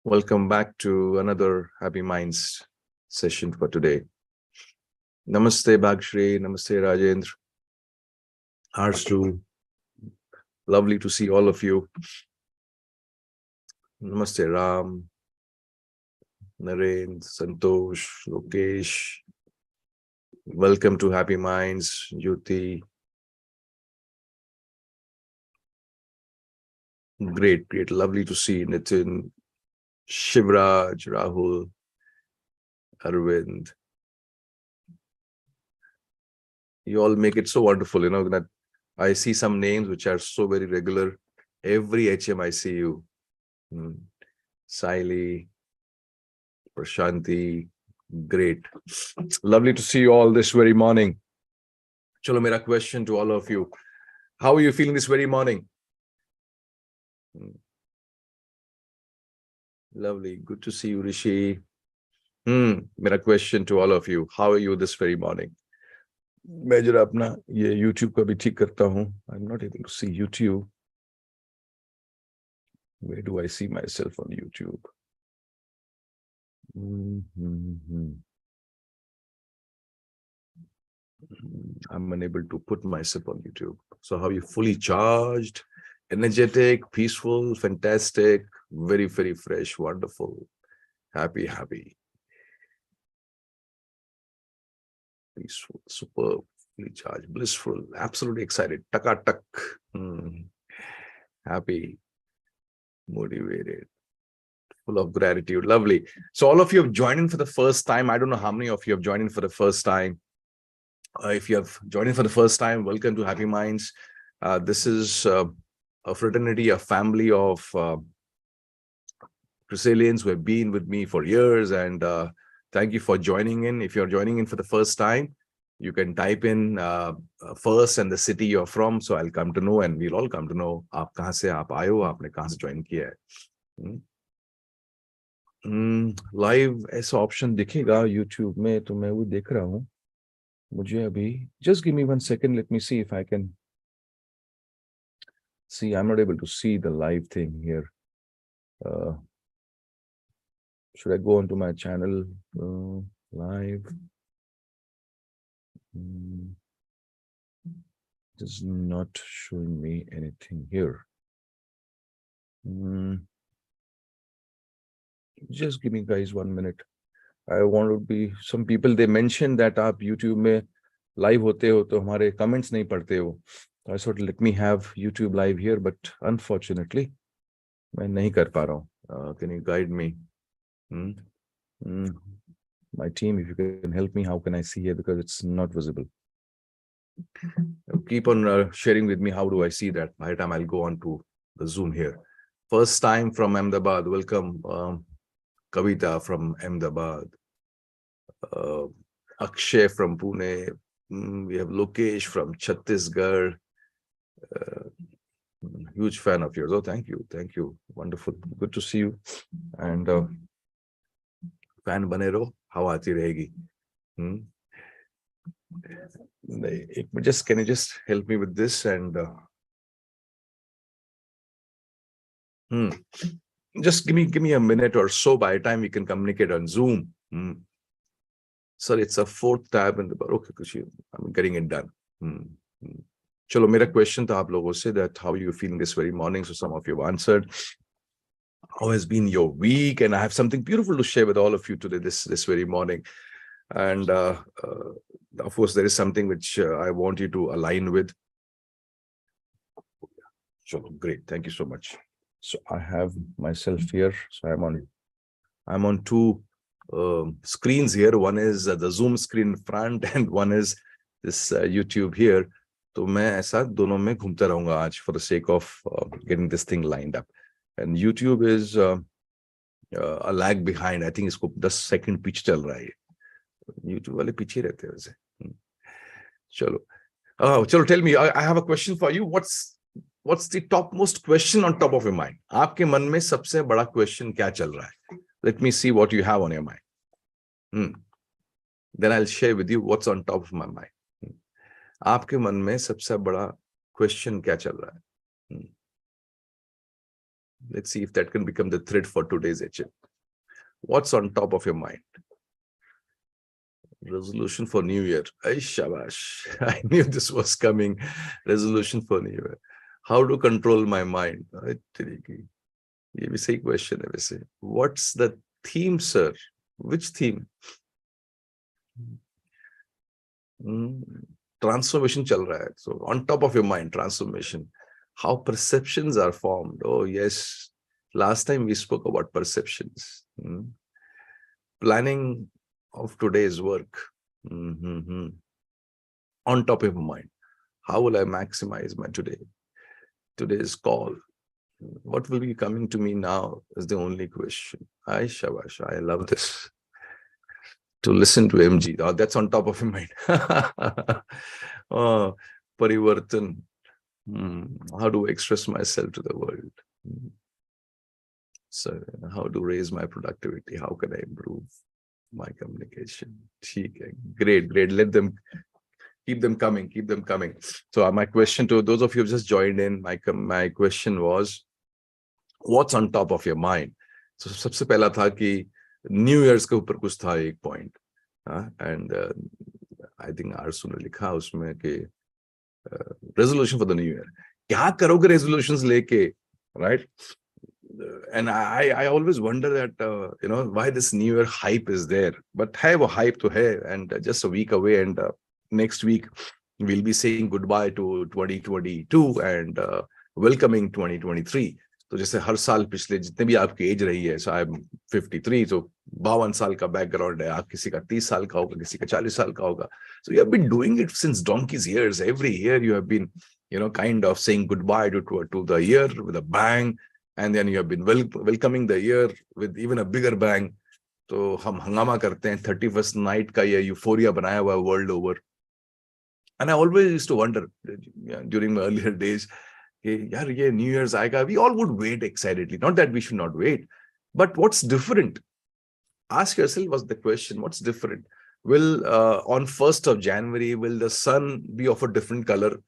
Welcome back to another Happy Minds session for today. Namaste Bhagshri, Namaste Rajendra, Harstu. Lovely to see all of you. Namaste Ram, Naren, Santosh, Lokesh. Welcome to Happy Minds, Jyoti. Great, great. Lovely to see Nitin, Shivraj, Rahul, Arvind. You all make it so wonderful, that I see some names which are so very regular. Every HM I see you. Saili, Prashanti, great. Lovely to see you all this very morning. Chalo, mera question to all of you. How are you feeling this very morning? Lovely. Good to see you, Rishi. Mera question to all of you. How are you this very morning? मैं जरा अपना ये YouTube का भी ठीक करता हूँ. I'm not able to see YouTube. Where do I see myself on YouTube? I'm unable to put myself on YouTube. So how are you? Fully charged, energetic, peaceful, fantastic, very, very fresh, wonderful, happy. Peaceful, superb, fully charged, blissful, absolutely excited, tuck. Happy, motivated, full of gratitude. Lovely. So all of you have joined in for the first time. I don't know how many of you have joined in for the first time. If you have joined in for the first time, welcome to Happy Minds. This is a fraternity, a family of Chrysalians who have been with me for years, and thank you for joining in. If you're joining in for the first time, you can type in first and the city you're from, so I'll come to know, and we'll all come to know aap kahan se aap aaye ho, aapne kahan se join kiya hai. Live ऐसा option दिखेगा YouTube में, तो मैं वो देख रहा हूँ. मुझे अभी just give me 1 second, let me see if I can see. I'm not able to see the live thing here. Should I go onto my channel live? It's not showing me anything here. Just give me guys 1 minute. I want to be, some people they mentioned that आप YouTube में live होते हो तो हमारे comments नहीं पढ़ते हो. I thought let me have YouTube live here, but unfortunately मैं नहीं कर पा रहा हूँ. Can you guide me? My team, if you can help me, how can I see here, because it's not visible. Keep on sharing with me, how do I see that? By the time I'll go on to the Zoom here. First time from Ahmedabad, welcome. Kavita from Ahmedabad. Akshay from Pune. We have Lokesh from Chhattisgarh. Huge fan of yours. Oh, thank you. Wonderful. Good to see you. And fan bane raho, hawa aati rahegi. Can you just help me with this? And just give me a minute or so. By the time we can communicate on Zoom. Sir, it's a 4th tab in the okay, I'm getting it done. Chalo, mera question to aap logo se that how are you feeling this very morning? So some of you have answered. How has been your week? And I have something beautiful to share with all of you today, this very morning. And of course, there is something which I want you to align with. Chalo, great. Thank you so much. So I have myself here. So I'm on 2 screens here. One is the Zoom screen front, and one is this YouTube here. So मैं ऐसा दोनों में घूमता रहूंगा आज for the sake of getting this thing lined up. And YouTube is a lag behind. I think इसको 10 second पीछे चल रहा है. YouTube वाले पीछे रहते हैं वैसे. चलो, tell me. I have a question for you. What's the topmost question on top of your mind? आपके मन में सबसे बड़ा question क्या चल रहा है? Let me see what you have on your mind. Then I'll share with you what's on top of my mind. आपके मन में सबसे बड़ा question क्या चल रहा है? Let's see if that can become the thread for today's HM. What's on top of your mind? Resolution for New Year. Ay, shabash. I knew this was coming. Resolution for New Year. How to control my mind? ये भी सही question है वैसे. What's the theme, sir? Which theme? Transformation चल रहा है. So on top of your mind, transformation. How perceptions are formed. Oh yes. Last time we spoke about perceptions. Planning of today's work. On top of my mind. How will I maximize my today's call? What will be coming to me now is the only question. Ay, shabash, I love this. To listen to MG. Oh, that's on top of my mind. Oh, Parivartan. How do I express myself to the world? So how to raise my productivity? How can I improve my communication? Great. Let them keep them coming. So my question to those of you who just joined in, my question was, what's on top of your mind? So सबसे पहला था कि New Year's के ऊपर कुछ था एक point, and I think Arsu ने लिखा उसमें कि resolution for the New Year. क्या करोगे resolutions लेके, right? And I always wonder that why this New Year hype is there. But hai wo hype to hai, and just a week away, and next week we'll be saying goodbye to 2022 and welcoming 2023. तो जैसे हर साल पिछले जितने भी आपकी as रही है, so I'm 53, तो 52 साल का बैकग्राउंड है, आप किसी का 30 साल का होगा, किसी का 40 साल का होगा. So you have been doing it since donkey's years. Every year you have been kind of saying goodbye to the year with a bang, and then you have been welcoming the year with even a bigger bang. तो हम हंगामा करते हैं 31st night का ये euphoria बनाया हुआ world over. And I always used to wonder during my earlier days, yaar, ye New Year's aayega, we all would wait excitedly. Not that we should not wait, but what's different? Ask yourself, what's the question? What's different? Will on 1st of January, will the sun be of a different color?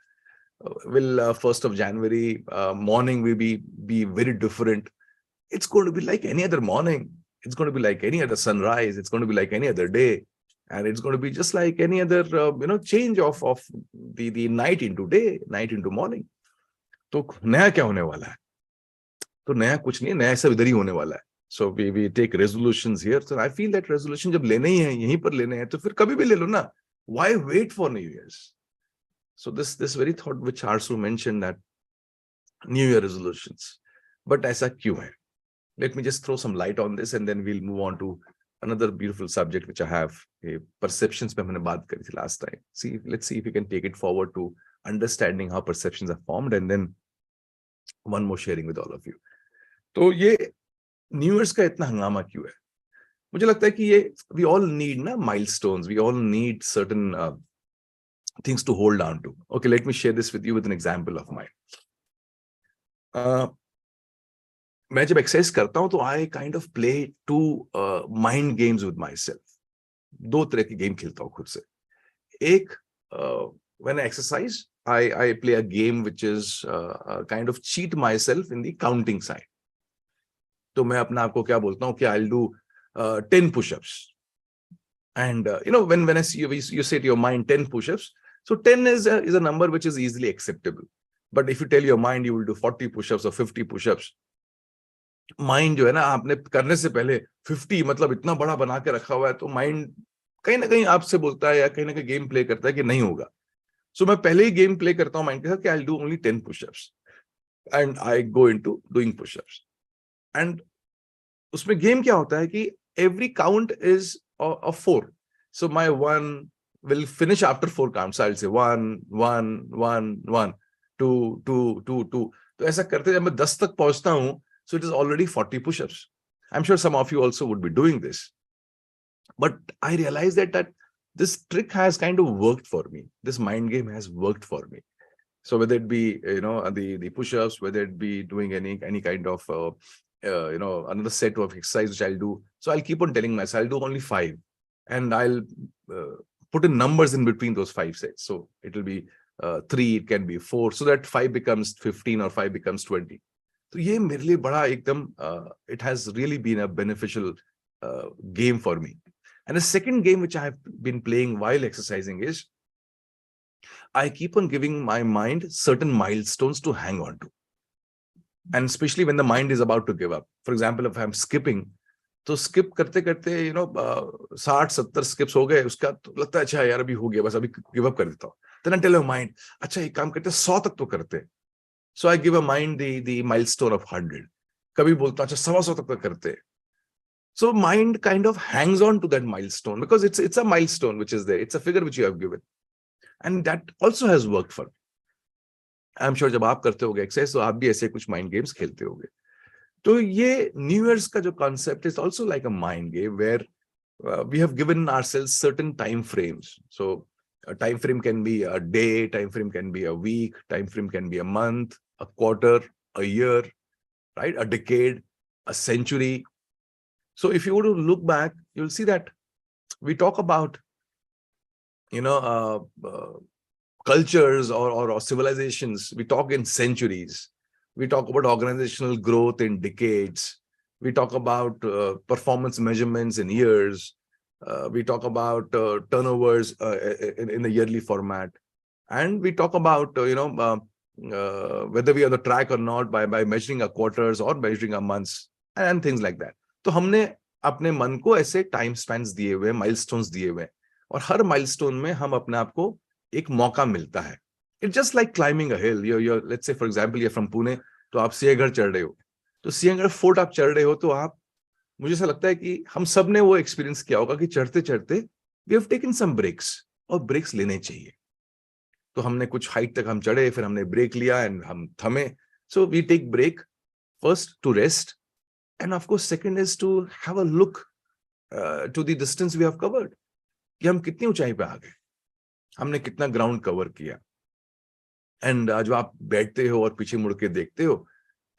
Will 1st of January morning will be very different? It's going to be like any other morning. It's going to be like any other sunrise. It's going to be like any other day. And it's going to be just like any other, change of the night into day, night into morning. तो नया क्या होने वाला है? तो नया कुछ नहीं है, नया सब इधर ही होने वाला है. So we take resolutions here. So I feel that resolution जब लेने ही है, यहीं पर लेने हैं, तो फिर कभी भी ले लो ना. Why wait for New Year's? So this very thought which Arsu mentioned, that New Year resolutions. But ऐसा क्यों है? Let me just throw some light on this, and then we'll move on to another beautiful subject which I have. Perceptions पे हमने बात करी थी last time. Let's see if we can take it forward to understanding how perceptions are formed, and then one more sharing with all of you. तो ये New Year's का इतना हंगामा क्यों है? मुझे लगता है कि ये we all need milestones. We all need certain things to hold on to. Okay, let me share this with you with an example of mine. मैं जब एक्सरसाइज करता हूं तो I kind of play two mind games with myself. दो तरह के game खेलता हूं खुद से. एक when I exercise, I play a game which is kind of cheat myself in the counting side. तो मैं अपने आप को क्या बोलता हूँ कि I'll do 10 push-ups. And when I see you say to your mind 10 push-ups, so 10 is a number which is easily acceptable. But if you tell your mind you will do 40 push-ups or 50 push-ups, mind जो है ना, आपने करने से पहले 50 मतलब इतना बड़ा बना के रखा हुआ है, तो माइंड कहीं ना कहीं आपसे बोलता है या कहीं ना कहीं गेम प्ले करता है कि नहीं होगा. सो मैं पहले ही गेम प्ले करता हूँ माइंड के साथ कि I will do only 10 pushups and I go into doing pushups. And उसमें गेम क्या होता है कि every count is a 4. So my 1 will finish after 4 counts. So I'll say 1 1 1 1 2 2 2 2. तो ऐसा करते जब मैं 10 तक पहुंचता हूं, so it is already 40 push-ups. I'm sure some of you also would be doing this. But I realized that this trick has kind of worked for me. This mind game has worked for me. So whether it be, the push-ups, whether it be doing any kind of, another set of exercise which I'll do. So I'll keep on telling myself, I'll do only 5. And I'll put in numbers in between those 5 sets. So it will be 3, it can be 4. So that 5 becomes 15 or 5 becomes 20. तो ये मेरे लिए बड़ा एकदम it has really been a beneficial game for me. And the second game which I have been playing while exercising is I keep on giving my mind certain milestones to hang on to. And especially when the mind is about to give up. For example, if I'm skipping, तो skip करते करते 60-70 skips हो गए, उसका तो लगता है अच्छा यार अभी हो गया, बस अभी गिव अप कर देता हूँ. Then I tell my mind, अच्छा एक काम करते 100 तक तो करते. So I give a mind the milestone of 100. कभी बोलता हूँ अच्छा 125 तक तो करते. So mind kind of hangs on to that milestone because it's a milestone which is there. It's a figure which you have given. And that also has worked for me. I'm sure जब आप करते होगे exercise तो आप भी ऐसे कुछ mind games खेलते होगे. तो ये न्यू ईयर्स का जो concept is also like a mind game where we have given ourselves certain time frames. So a time frame can be a day, time frame can be a week, time frame can be a month, a quarter, a year, right? A decade, a century. So if you were to look back, you'll see that we talk about, cultures or civilizations. We talk in centuries. We talk about organizational growth in decades. We talk about performance measurements in years. We talk about turnovers in the yearly format. And we talk about, whether we are on the track or not by measuring our quarters or measuring our months and things like that. तो हमने अपने मन को ऐसे time spans दिए हुए, milestones दिए हुए, और हर माइलस्टोन में हम अपने आप को एक मौका मिलता है. It's just like climbing a hill. You're let's say for example you're from Pune, तो आप सिंहगढ़ चढ़ रहे हो. तो सिंहगढ़ फोर्ट आप चढ़ रहे हो, तो आप, मुझे ऐसा लगता है कि हम सब ने वो एक्सपीरियंस किया होगा कि चढ़ते चढ़ते we have taken some breaks, और ब्रेक्स लेने चाहिए. तो हमने कुछ हाइट तक हम चढ़े, फिर हमने ब्रेक लिया एंड हम थमे. So we take break first to rest, and of course second is to have a look to the distance we have covered, कि हम कितनी ऊंचाई पे आ गए, हमने कितना ग्राउंड कवर किया. एंड जो आप बैठते हो और पीछे मुड़ के देखते हो,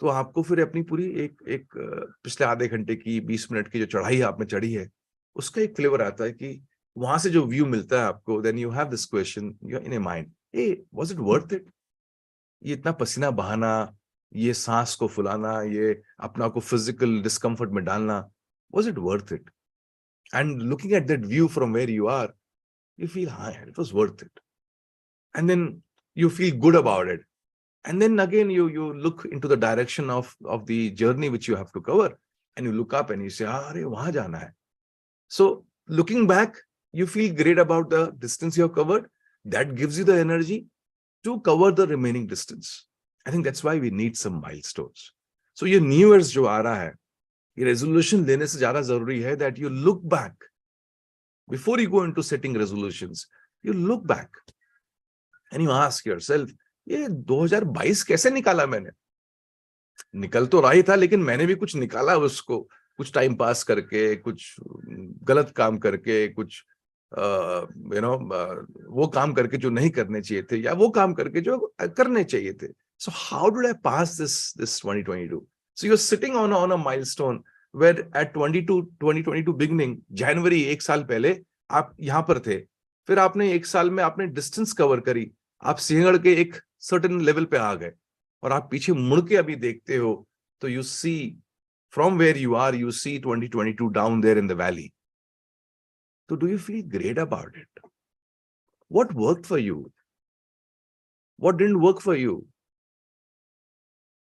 तो आपको फिर अपनी पूरी एक पिछले आधे घंटे की 20 मिनट की जो चढ़ाई आपने चढ़ी है, उसका एक फ्लेवर आता है कि वहां से जो व्यू मिलता है आपको. Then you have this question in a mind, uh was it worth it? ये इतना पसीना बहाना, ये सांस को फुलाना, ये अपना को फिजिकल डिस्कम्फर्ट में डालना, was it worth it? And looking at that view from where you are, you feel it was worth it, and then you feel good about it, and then again you look into the direction of the journey which you have to cover, and you look up and you say अरे वहां जाना है. So looking back, you feel great about the distance you have covered. That gives you the energy to cover the remaining distance. I think that's why we need some milestones. So ये New Year's जो आ रहा है, ये resolution लेने से ज्यादा जरूरी है that you look back. Before you go into setting resolutions, you look back and you ask yourself, ये 2022 कैसे निकाला मैंने? निकल तो रहा ही था, लेकिन मैंने भी कुछ निकाला उसको, कुछ टाइम पास करके, कुछ गलत काम करके, कुछ वो काम करके जो नहीं करने चाहिए थे, या वो काम करके जो करने चाहिए थे. So how did I pass this 2022? So you're sitting on a milestone where at 2022 beginning, जनवरी, एक साल पहले आप यहां पर थे, फिर आपने एक साल में आपने डिस्टेंस कवर करी, आप सिंहगढ़ के एक सर्टेन लेवल पे आ गए, और आप पीछे मुड़ के अभी देखते हो, तो you see from where you are, you see 2022 down there in the valley. तो do you feel great about it? What worked for you? What didn't work for you?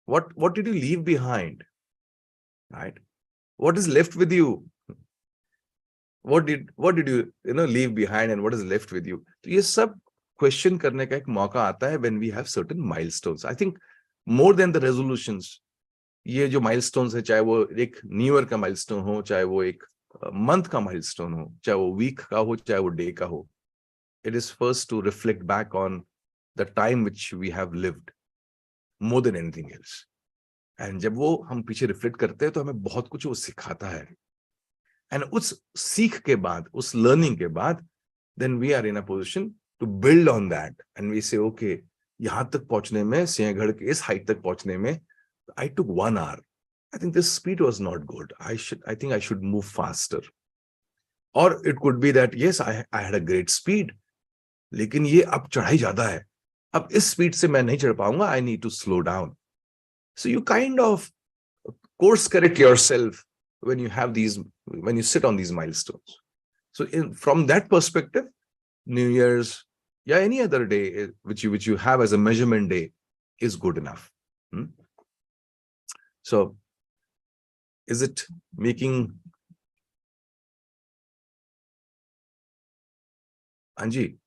What did you leave behind? Right? What is left with you? What did you leave behind, and what is left with you? तो ये सब question करने का एक मौका आता है when we have certain milestones. I think more than the resolutions, ये जो milestones है, चाहे वो एक न्यू ईयर का milestone हो, चाहे वो एक मंथ का milestone हो, चाहे वो वीक का हो, चाहे वो डे का हो, it is first to reflect back on the time which we have lived more than anything else. And जब वो हम पीछे रिफ्लेक्ट करते हैं, तो हमें बहुत कुछ वो सिखाता है. एंड उस सीख के बाद, उस लर्निंग के बाद, then we are in a position to build on that, and we say, okay, यहां तक पहुंचने में, सिंहगढ़ के इस हाइट तक पहुंचने में, I took 1 hour. I think this speed was not good. I think I should move faster. Or it could be that yes, I had a great speed, लेकिन ये अब चढ़ाई ज्यादा है, अब इस स्पीड से मैं नहीं चढ़ पाऊंगा, I need to slow down. So you kind of course correct yourself when you have these, when you sit on these milestones. So from that perspective, New Year's, yeah, any other day which you have as a measurement day is good enough. So is it making Anji?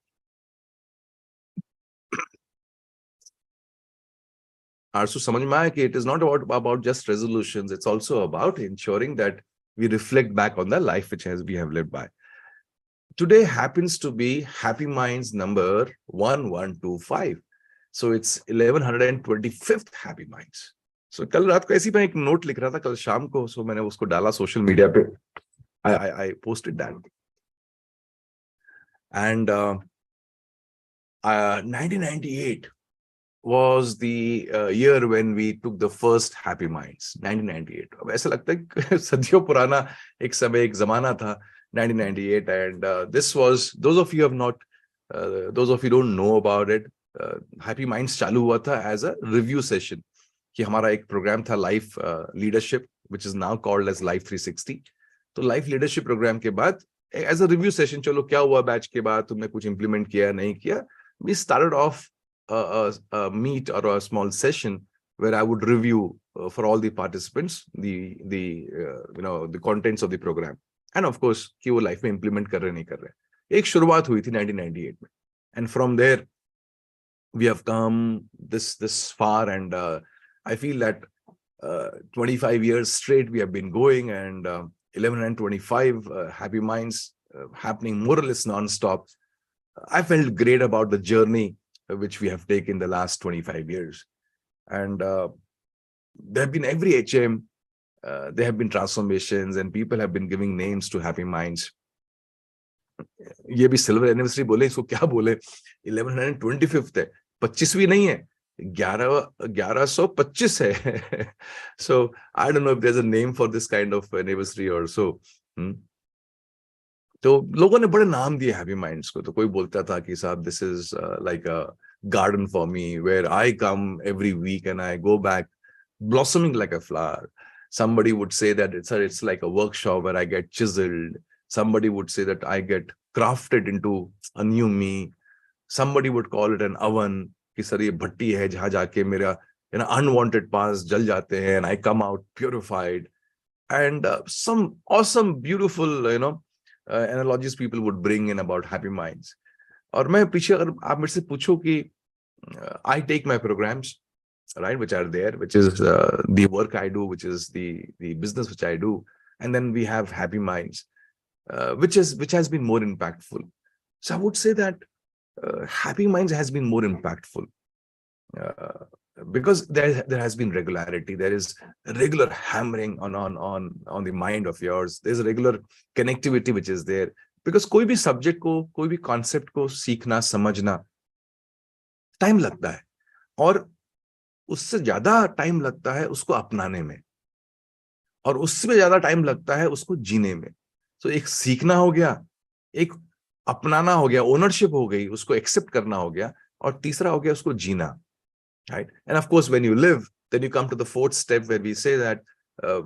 So samajh mein aaya ki it is not about just resolutions. It's also about ensuring that we reflect back on the life which we have lived by. Today happens to be Happy Minds number 1125. So it's 1125th Happy Minds. So कल रात को ऐसी मैं एक note लिख रहा था कल शाम को, so मैंने उसको डाला सोशल मीडिया पे. I posted that. And 1998 was the year when we took the first Happy Minds. 1998. अब ऐसा लगता है सदियों पुराना एक समय एक जमाना था 1998, and this was, those of you don't know about it, Happy Minds चालू हुआ था as a review session. कि हमारा एक प्रोग्राम था life leadership which is now called as Life 360. तो लाइफ लीडरशिप प्रोग्राम के बाद एज अ रिव्यू सेशन, चलो क्या हुआ बैच के बाद, तुमने कुछ इंप्लीमेंट किया नहीं किया. We started off a meet or a small session where I would review for all the participants the contents of the program, and of course कि वो लाइफ में इंप्लीमेंट कर रहे नहीं कर रहे. एक शुरुआत हुई थी 1998 में, and from there we have come this far, and I feel that 25 years straight we have been going, and 1125 Happy Minds happening more or less non-stop. I felt great about the journey which we have taken the last 25 years. And there have been every HM, there have been transformations, and people have been giving names to Happy Minds. ये भी silver anniversary बोले, इसको क्या बोले, 1125th है, 25वीं नहीं है, 1125 है. So I don't know if there's a name for this kind of anniversary or so. तो लोगों ने बड़े नाम दिए हैप्पी माइंड्स को. तो कोई बोलता था कि साहब this is like a garden for me where I come every week and I go back blossoming like a flower. Somebody would say that it's like a workshop where I get chiseled. Somebody would say that I get crafted into a new me. Somebody would call it an oven, कि sir ये भट्टी है जहां जाके मेरा unwanted parts जल जाते हैं and I come out purified. And some awesome beautiful analogies people would bring in about Happy Minds. और मैं पीछे अगर आप मेरे से पूछो कि I take my programs, right, which are there, which is the work I do, which is the business which I do, and then we have Happy Minds, which has been more impactful. So I would say that Happy Minds has been more impactful because there has been regularity. There is a regular hammering on the mind of yours. There's a regular connectivity which is there. Because कोई भी subject को, कोई भी concept को सीखना समझना time लगता है, और उससे ज्यादा टाइम लगता है उसको अपनाने में, और उससे ज्यादा टाइम लगता है उसको जीने में. तो एक सीखना हो गया, एक अपनाना हो गया, ओनरशिप हो गई, उसको एक्सेप्ट करना हो गया, और तीसरा हो गया उसको जीना, right. And of course when you live, then you come to the fourth step where we say that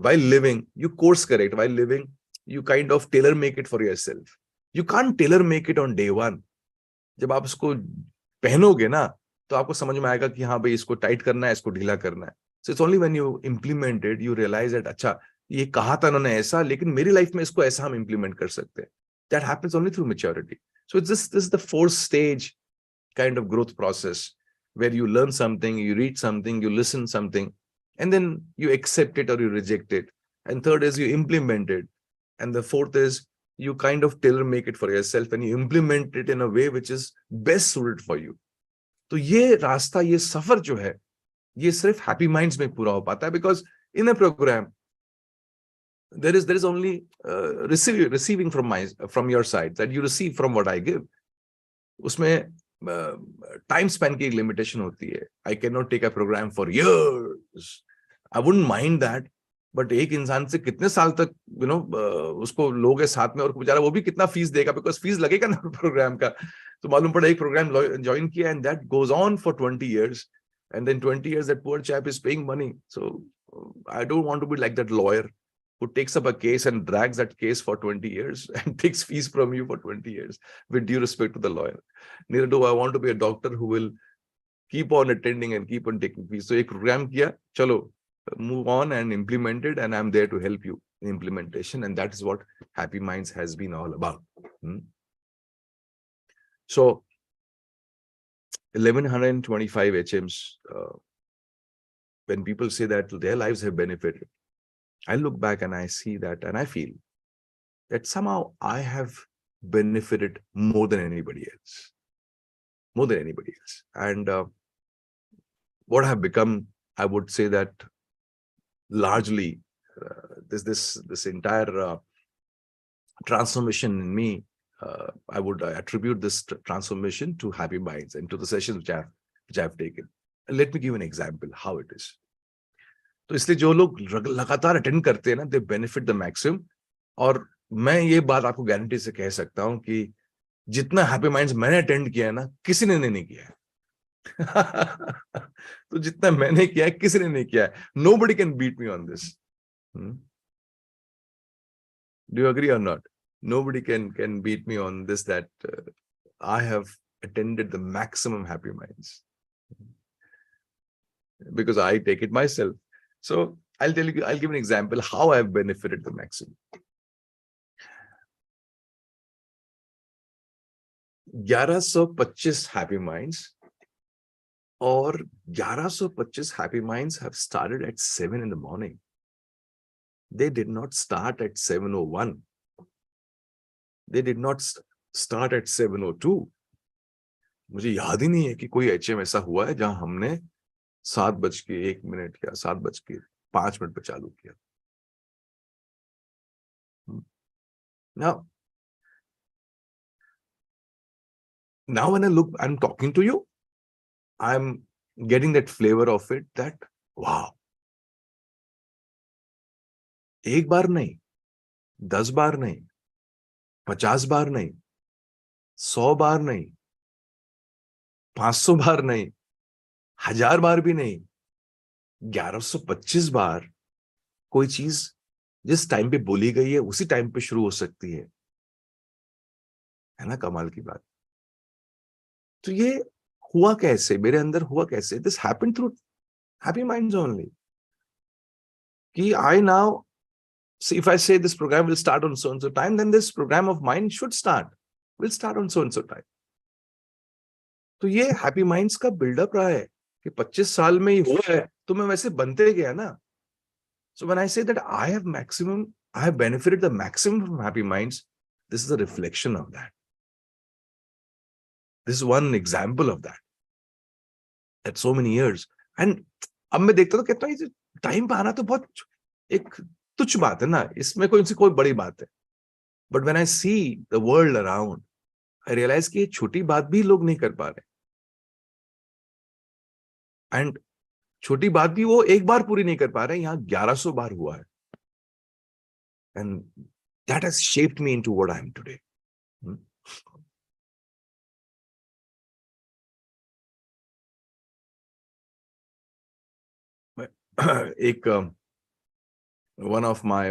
while living you course correct. While living you kind of tailor make it for yourself. You can't tailor make it on day one. जब आप उसको पहनोगे ना तो आपको समझ में आएगा कि हाँ भाई इसको टाइट करना है, इसको ढीला करना है. So it's only when you implement it you realize that अच्छा ये कहा था उन्होंने ऐसा, लेकिन मेरी लाइफ में इसको ऐसा हम implement कर सकते हैं. That happens only through maturity. So this is the fourth stage kind of growth process where you learn something, you read something, you listen something, and then you accept it or you reject it. And third is you implement it. And the fourth is you kind of tailor make it for yourself and you implement it in a way which is best suited for you. तो ये रास्ता, ये सफर जो है, ये सिर्फ happy minds में पूरा हो पाता है, because in a program there is only receiving from your side, that you receive from what I give. उसमें टाइम स्पैन की एक लिमिटेशन होती है. I cannot take a program for years. I wouldn't mind that. But एक इंसान से कितने साल तक उसको लोग है साथ में, और बेचारा वो भी कितना फीस देगा, बिकॉज फीस लगेगा ना प्रोग्राम का. तो मालूम पड़ा एक प्रोग्राम ज्वाइन किया and that goes on for 20 years. And then 20 years, that poor chap is paying money. So I don't want to be like that lawyer who takes up a case and drags that case for 20 years and takes fees from you for 20 years, with due respect to the lawyer. Neither do I want to be a doctor who will keep on attending and keep on taking fees. So a program kiya, chalo, move on and implement it, and I'm there to help you in implementation. And that is what Happy Minds has been all about. So 1125 HMs, when people say that their lives have benefited, I look back and I see that, and I feel that somehow I have benefited more than anybody else. More than anybody else. And what I have become, I would say that largely this entire transformation in me, I would attribute this transformation to Happy Minds and to the sessions which I've taken. And let me give an example how it is. तो इसलिए जो लोग लगातार attend करते हैं ना, दे benefit the maximum. और मैं ये बात आपको गारंटी से कह सकता हूं कि जितना हैप्पी माइंड्स मैंने अटेंड किया है ना, किसी ने नहीं किया है. तो जितना मैंने किया है, किसी ने नहीं किया है. Nobody can beat me on this. Do you agree or not? Nobody can beat me on this, that I have attended the maximum Happy Minds because I take it myself. So I'll give an example how I've benefited the maximum. 1125 Happy Minds or 1125 Happy Minds have started at 7 in the morning. They did not start at 7:01. They did not start at 7:02. मुझे याद ही नहीं है कि कोई HM ऐसा हुआ है जहां हमने 7:01 या 7:05 पे चालू किया. Now when I look, I'm talking to you, I'm getting that flavor of it, that wow, एक बार नहीं, 10 बार नहीं, 50 बार नहीं, 100 बार नहीं, 500 बार नहीं, 1000 बार भी नहीं, 1125 बार कोई चीज जिस टाइम पे बोली गई है उसी टाइम पे शुरू हो सकती है ना. कमाल की बात. तो ये हुआ कैसे, मेरे अंदर हुआ कैसे? This happened through happy minds only. कि I now, see, if I say this program will start on so and so time, then this program of mine will start on so and so time. तो ये happy minds का buildup रहा है कि 25 साल में ही हुआ है, तो मैं वैसे बनते गया ना. So when I say that I have benefited the maximum from Happy Minds, this is a reflection of that. This is one example of that. At so many years. And अब मैं देखता तो कहता हूँ टाइम पे आना तो बहुत एक तुच्छ बात है ना, इसमें कोई बड़ी बात है. But when I see the world around, I realize कि ये छोटी बात भी लोग नहीं कर पा रहे. And छोटी बात भी वो एक बार पूरी नहीं कर पा रहे, यहाँ 1100 बार हुआ है. And that has shaped me into what I am today. One of my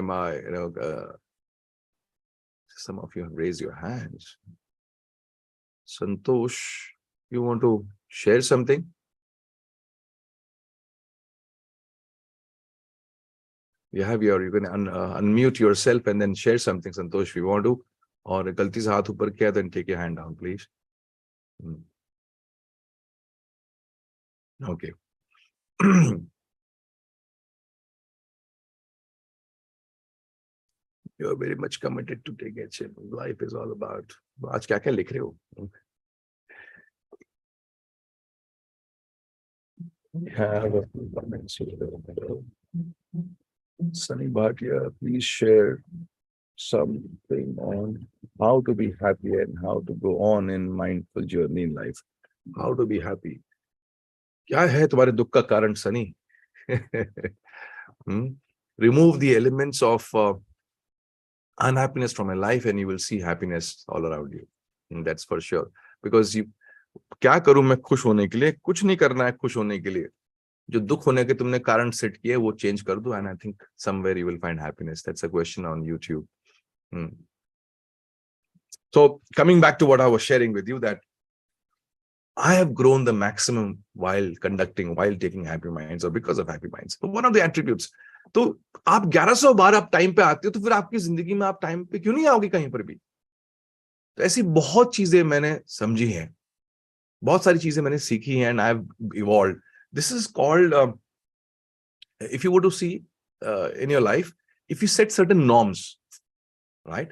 some of you have raised your hands. Santosh, you want to share something? You can unmute yourself and then share something, Santosh, if you want to. Or गलती से हाथ ऊपर किया, then take your hand down, please. Okay. You are very much committed to take HM. Life is all about. आज क्या क्या लिख रहे हो? Have a few comments here. Sunny Bhatia, please share something on how to be happy and how to go on in mindful journey in life. How to be happy. क्या है तुम्हारे दुख का कारण, Sunny? Remove the elements of unhappiness from your life and you will see happiness all around you. And that's for sure. Because क्या करूं मैं खुश होने के लिए? कुछ नहीं करना है खुश होने के लिए। जो दुख होने के तुमने कारण सेट किए वो चेंज कर दो, and I think somewhere you will find happiness. That's a question on YouTube. So coming back to what I was sharing with you, that I have grown the maximum while taking happy minds, or because of happy minds. So one of the attributes. तो आप 1100 बार आप time पे आते हो, तो फिर आपकी जिंदगी में आप टाइम पे क्यों नहीं आओगे कहीं पर भी? तो ऐसी बहुत चीजें मैंने समझी हैं, बहुत सारी चीजें मैंने सीखी हैं, and I have evolved. This is called, if you were to see in your life, if you set certain norms, right,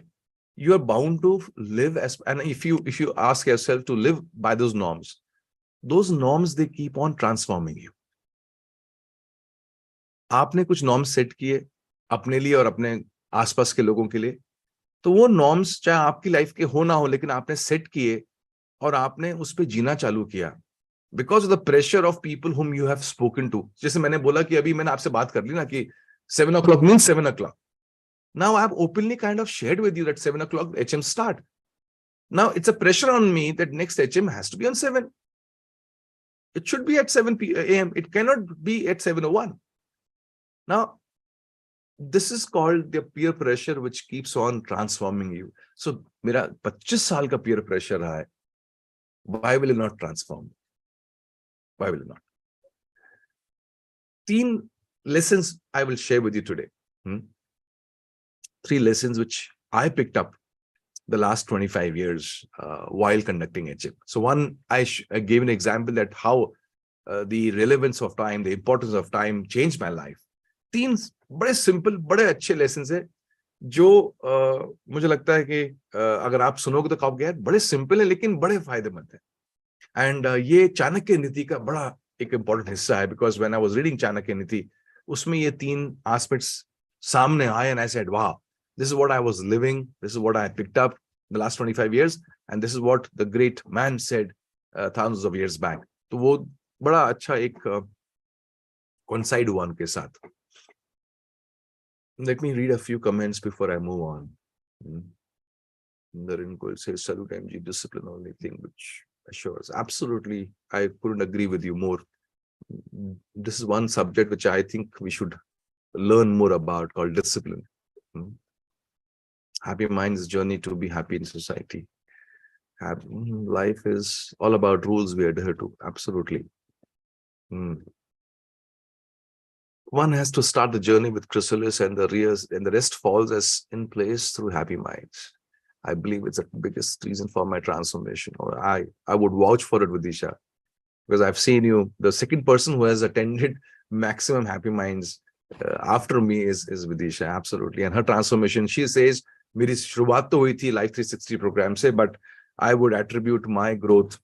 you are bound to live as, and if you ask yourself to live by those norms, they keep on transforming you. आपने कुछ norms set किए अपने लिए और अपने आसपास के लोगों के लिए, तो वो नॉर्म्स चाहे आपकी लाइफ के हो ना हो, लेकिन आपने सेट किए और आपने उस पे जीना चालू किया, because of the pressure of people whom you have spoken to. जैसे मैंने बोला कि अभी मैंने आपसे बात कर ली ना कि 7 o'clock means 7 o'clock. Now I have openly kind of shared with you that 7 o'clock HM start. Now it's a pressure on me that next HM has to be on 7. It should be at 7 a.m. It cannot be at 7:01. Now, this is called the peer pressure which keeps on transforming you. So, मेरा 25 साल का peer pressure रहा है. Why will it not transform? Why will it not? 3 lessons I will share with you today. 3 lessons which I picked up the last 25 years while conducting HM. So one, I gave an example that how the relevance of time, the importance of time changed my life. 3 बड़े simple, बड़े अच्छे lesson है जो मुझे लगता है कि अगर आप सुनोगे तो कहोगे यार बड़े सिंपल है लेकिन बड़े फायदेमंद है. एंड ये चाणक्य नीति का बड़ा एक इंपॉर्टेंट हिस्सा है, because when I was reading Chanakya नीति, उसमें ये 3 एस्पेक्ट्स सामने आए, एंड आई सेड वाह, this is what I was living, this is what I picked up in the last 25 years, and this is what the great man said thousands of years back. तो वो बड़ा अच्छा एक coincide हुआ उनके साथ. Let me read a few comments before I move on. Narin Goel says, salute MG, discipline only thing which assures. Absolutely, I couldn't agree with you more. This is one subject which I think we should learn more about, called discipline. Happy Minds journey to be happy in society. Life is all about rules we adhere to. Absolutely. One has to start the journey with Chrysalis, and the rest falls as in place through Happy Minds. I believe it's the biggest reason for my transformation. Or I would vouch for it, Vidisha, because I've seen you. The second person who has attended maximum Happy Minds after me is Vidisha. Absolutely. And her transformation, she says, मेरी शुरुआत तो हुई थी life 360 program से, but I would attribute my growth,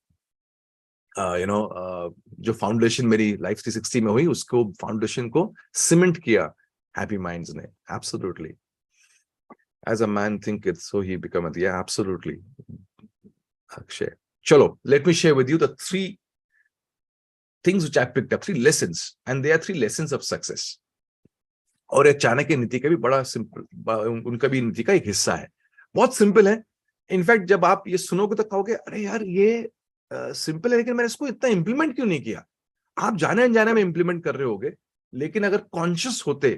जो foundation मेरी life 360 में हुई, उसको फाउंडेशन को सीमेंट किया हैप्पी माइंड्स ने. Absolutely. As a man think it so he become it. Yeah absolutely Akshay. चलो, let me share with you the 3 things which I picked up, 3 lessons, and they are 3 lessons of success. और चाणक्य नीति का भी बड़ा simple, उनका भी नीति का एक हिस्सा है, बहुत सिंपल है. इनफैक्ट जब आप ये सुनोगे तो कहोगे अरे यार ये सिंपल है, लेकिन मैंने इसको इतना इंप्लीमेंट क्यों नहीं किया. आप जाने अनजाने में इंप्लीमेंट कर रहे होगे, लेकिन अगर कॉन्शियस होते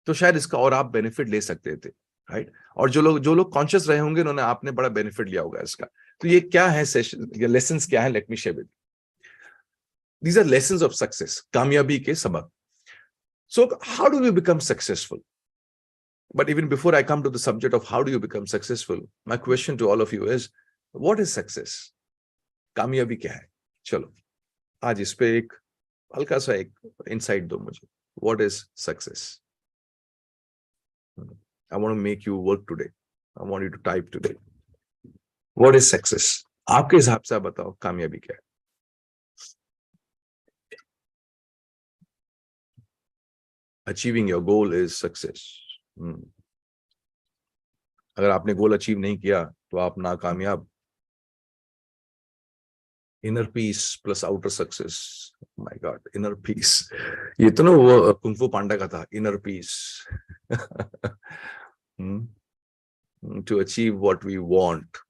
तो शायद इसका और आप बेनिफिट ले सकते थे, राइट. और जो लोग कॉन्शियस रहे होंगे, उन्होंने आपने बड़ा बेनिफिट लिया होगा इसका. तो ये क्या है सेशन, ये लेसन्स क्या है, let me share with. These are lessons of success, कामयाबी के सबक. So how do we become successful? But even before I come to the subject of how do you become successful, my question to all of you is, what is success? कामयाबी क्या है? चलो, आज इस पे एक हल्का सा एक insight दो मुझे. What is success? I want to make you work today. I want you to type today. What is success? आपके हिसाब से आप बताओ कामयाबी क्या है? Achieving your goal is success. अगर आपने गोल अचीव नहीं किया तो आप नाकामयाब. Inner peace plus outer success. Oh my God, inner peace. ये तो ना वो कुंफू पांडा का था, inner peace. To achieve what we want.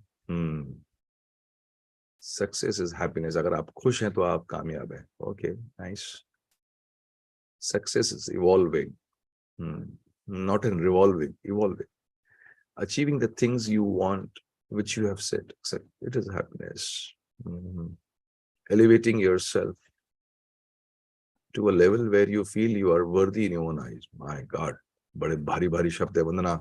Success is happiness. अगर आप खुश हैं तो आप कामयाब हैं. Okay, nice. Success is evolving, not in revolving, evolving. Achieving the things you want, which you have said, it is happiness. Elevating yourself to a level where you feel you are worthy in your own eyes. My God, bade bhari bhari shabd hai vandana.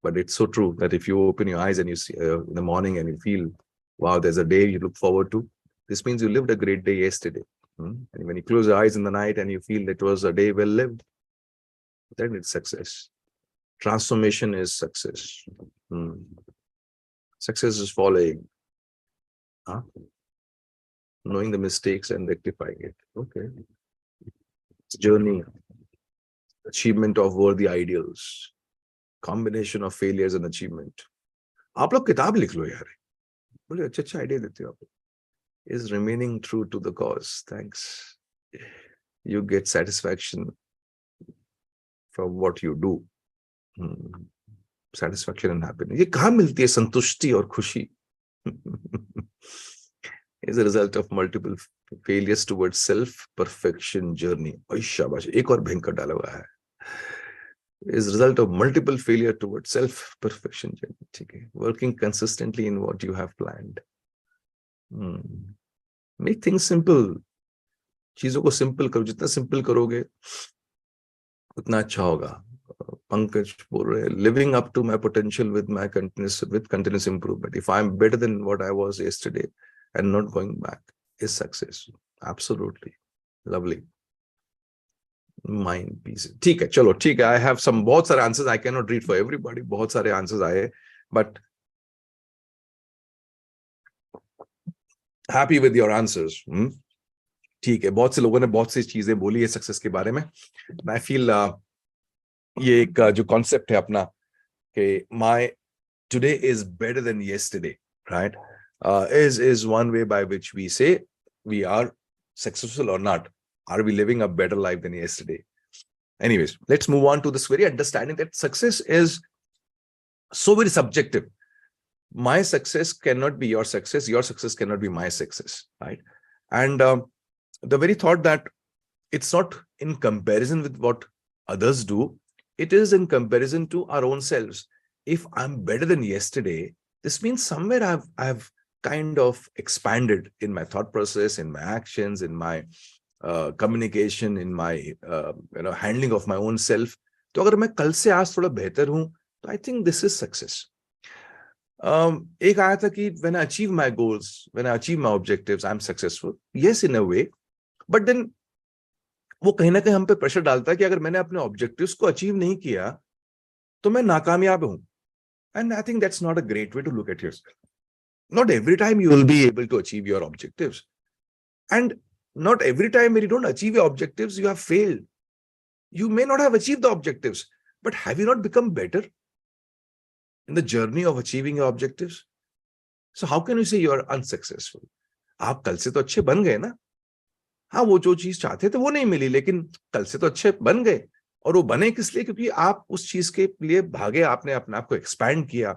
But it's so true that if you open your eyes and you see in the morning and you feel, wow, there's a day you look forward to, this means you lived a great day yesterday. And when you close your eyes in the night and you feel that it was a day well lived, then it's success. Transformation is success. Success is following, knowing the mistakes and rectifying it. Okay. It's journey, achievement of worthy ideals, combination of failures and achievement. आप लोग किताब लिख लो यार. बोले अच्छा idea देते हो आप. Is remaining true to the cause. Thanks. You get satisfaction from what you do. Satisfaction and happiness. ये कहाँ मिलती है संतुष्टि और खुशी? Is a result of multiple failures towards self-perfection journey. ओह शाबाश, एक और भयंकर डाला हुआ है. Is a result of multiple failure towards self-perfection journey. ठीक है. Working consistently in what you have planned. Make things simple. चीजों को सिंपल करो. जितना सिंपल करोगे उतना अच्छा होगा. Pankaj बोल रहे हैं, living up to my potential with continuous improvement. If I'm better than what I was yesterday and not going back is success. Absolutely. Lovely. Mind peace. ठीक है, चलो ठीक है. I have some बहुत सारे answers. I cannot read for everybody. बहुत सारे answers आए, but happy with your answers. ठीक है. बहुत से लोगों ने बहुत सी चीजें बोली है सक्सेस के बारे में. I feel ये एक जो कॉन्सेप्ट है अपना कि my today is better than yesterday, right? Is one way by which we say we are successful or not. Are we living a better life than yesterday? Anyways, let's move on to this very understanding that success is so very subjective. My success cannot be your success. Your success cannot be my success, right? And the very thought that it's not in comparison with what others do, it is in comparison to our own selves. If I'm better than yesterday, this means somewhere I've kind of expanded in my thought process, in my actions, in my communication, in my handling of my own self. तो अगर मैं कल से आज थोड़ा बेहतर हूं, तो I think this is success. एक आया था कि when I achieve my goals, when I achieve my objectives, I'm successful. Yes, in a way, but then वो कहीं ना कहीं हम पे प्रेशर डालता है कि अगर मैंने अपने ऑब्जेक्टिव्स को अचीव नहीं किया तो मैं नाकामयाब हूं. And I think that's not a great way to look at yourself. Not every time you will be able to achieve your objectives. And not every time when you don't achieve your objectives, you have failed. You may not have achieved the objectives, but have you not become better in the journey of achieving your objectives? So how can you say you are unsuccessful? आप कल से तो अच्छे बन गए ना. हाँ, वो जो चीज चाहते थे वो नहीं मिली, लेकिन कल से तो अच्छे बन गए. और वो बने किस लिए? क्योंकि आप उस चीज के लिए भागे, आपने अपने आप को एक्सपैंड किया,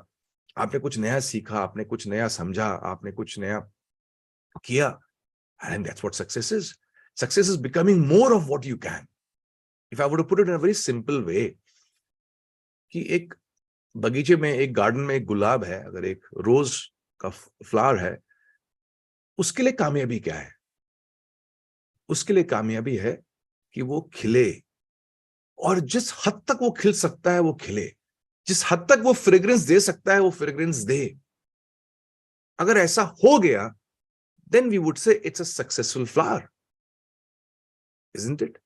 आपने कुछ नया सीखा, आपने कुछ नया समझा, आपने कुछ नया किया. And that's what success is. Success is becoming more of what you can. If I were to put it in a very simple way, कि एक बगीचे में, एक गार्डन में एक गुलाब है, अगर एक रोज का फ्लावर है, उसके लिए कामयाबी क्या है? उसके लिए कामयाबी है कि वो खिले, और जिस हद तक वो खिल सकता है वो खिले, जिस हद तक वो फ्रेग्रेंस दे सकता है वो फ्रेग्रेंस दे. अगर ऐसा हो गया, then we would say it's a successful flower, isn't it?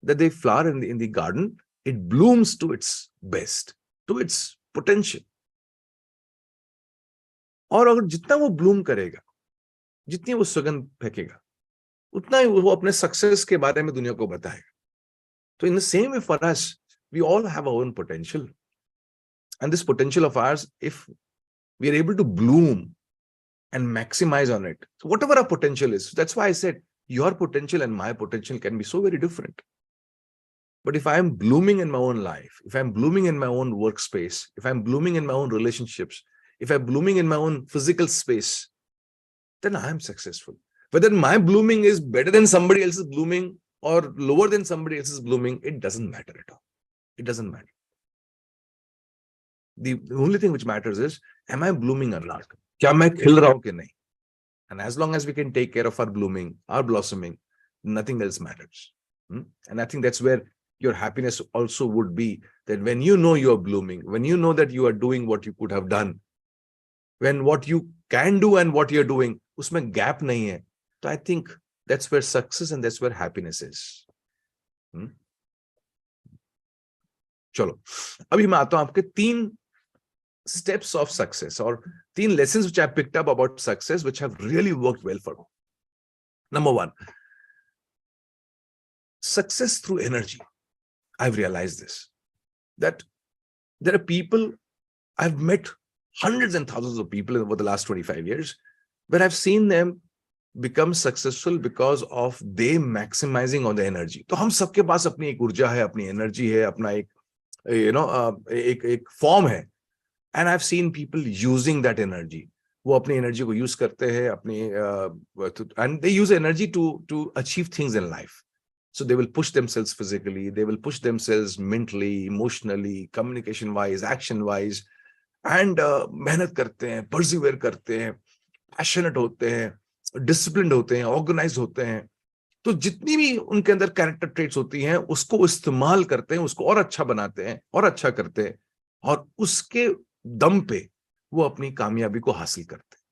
That the flower in the garden, it blooms to its best, to its potential. और अगर जितना वो ब्लूम करेगा, जितनी वो सुगंध फेंकेगा, उतना ही वो अपने सक्सेस के बारे में दुनिया को बताएगा. So in the same way for us, we all have our own potential. And this potential of ours, if we are able to bloom and maximize on it, so whatever our potential is, that's why I said your potential and my potential can be so very different. But if I am blooming in my own life, if I'm blooming in my own workspace, if I'm blooming in my own relationships, if I'm blooming in my own physical space, then I am successful. Whether my blooming is better than somebody else's blooming or lower than somebody else's blooming, it doesn't matter at all. It doesn't matter. The only thing which matters is, am I blooming or not? Kya main khil raha hu ki nahi? And as long as we can take care of our blooming, our blossoming, nothing else matters. And I think that's where your happiness also would be, that when you know you are blooming, when you know that you are doing what you could have done, when what you can do and what you're doing, usme gap nahi hai. So I think that's where success and that's where happiness is. चलो अभी मैं आता हूं आपके 3 steps of success or 3 lessons which I picked up about success which have really worked well for me. Number 1, success through energy. I've realized this, that there are people, I've met hundreds and thousands of people over the last 25 years, where I've seen them become successful because of they maximizing on the energy. तो हम सबके पास अपनी एक ऊर्जा है, अपनी energy है, अपना एक एक फॉर्म है, and I've seen people using that energy. वो अपनी एनर्जी को यूज करते हैं अपनी and they use energy to achieve things in life. So they will push themselves physically, they will push themselves mentally, emotionally, communication wise, action wise, and मेहनत करते हैं, persevere करते हैं, passionate होते हैं, disciplined होते हैं, organized होते हैं. तो जितनी भी उनके अंदर कैरेक्टर ट्रेट्स होती हैं उसको इस्तेमाल करते हैं, उसको और अच्छा बनाते हैं और अच्छा करते हैं, और उसके दम पे वो अपनी कामयाबी को हासिल करते हैं.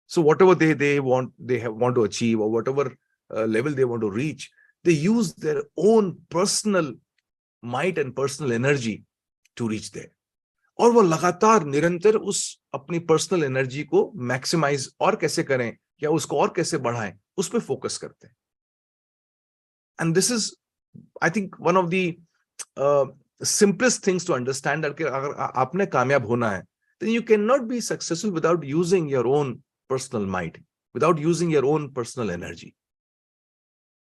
So whatever they want to achieve, or whatever level they want to reach, they use their own personal might and personal energy to reach there. और वो लगातार निरंतर उस अपनी पर्सनल एनर्जी को मैक्सिमाइज और कैसे करें या उसको और कैसे बढ़ाएं, उस पर फोकस करते हैं. And this is, I think, one of the simplest things to understand, that अगर आपने कामयाब होना है, then you cannot be successful without using your own personal might, without using your own personal energy.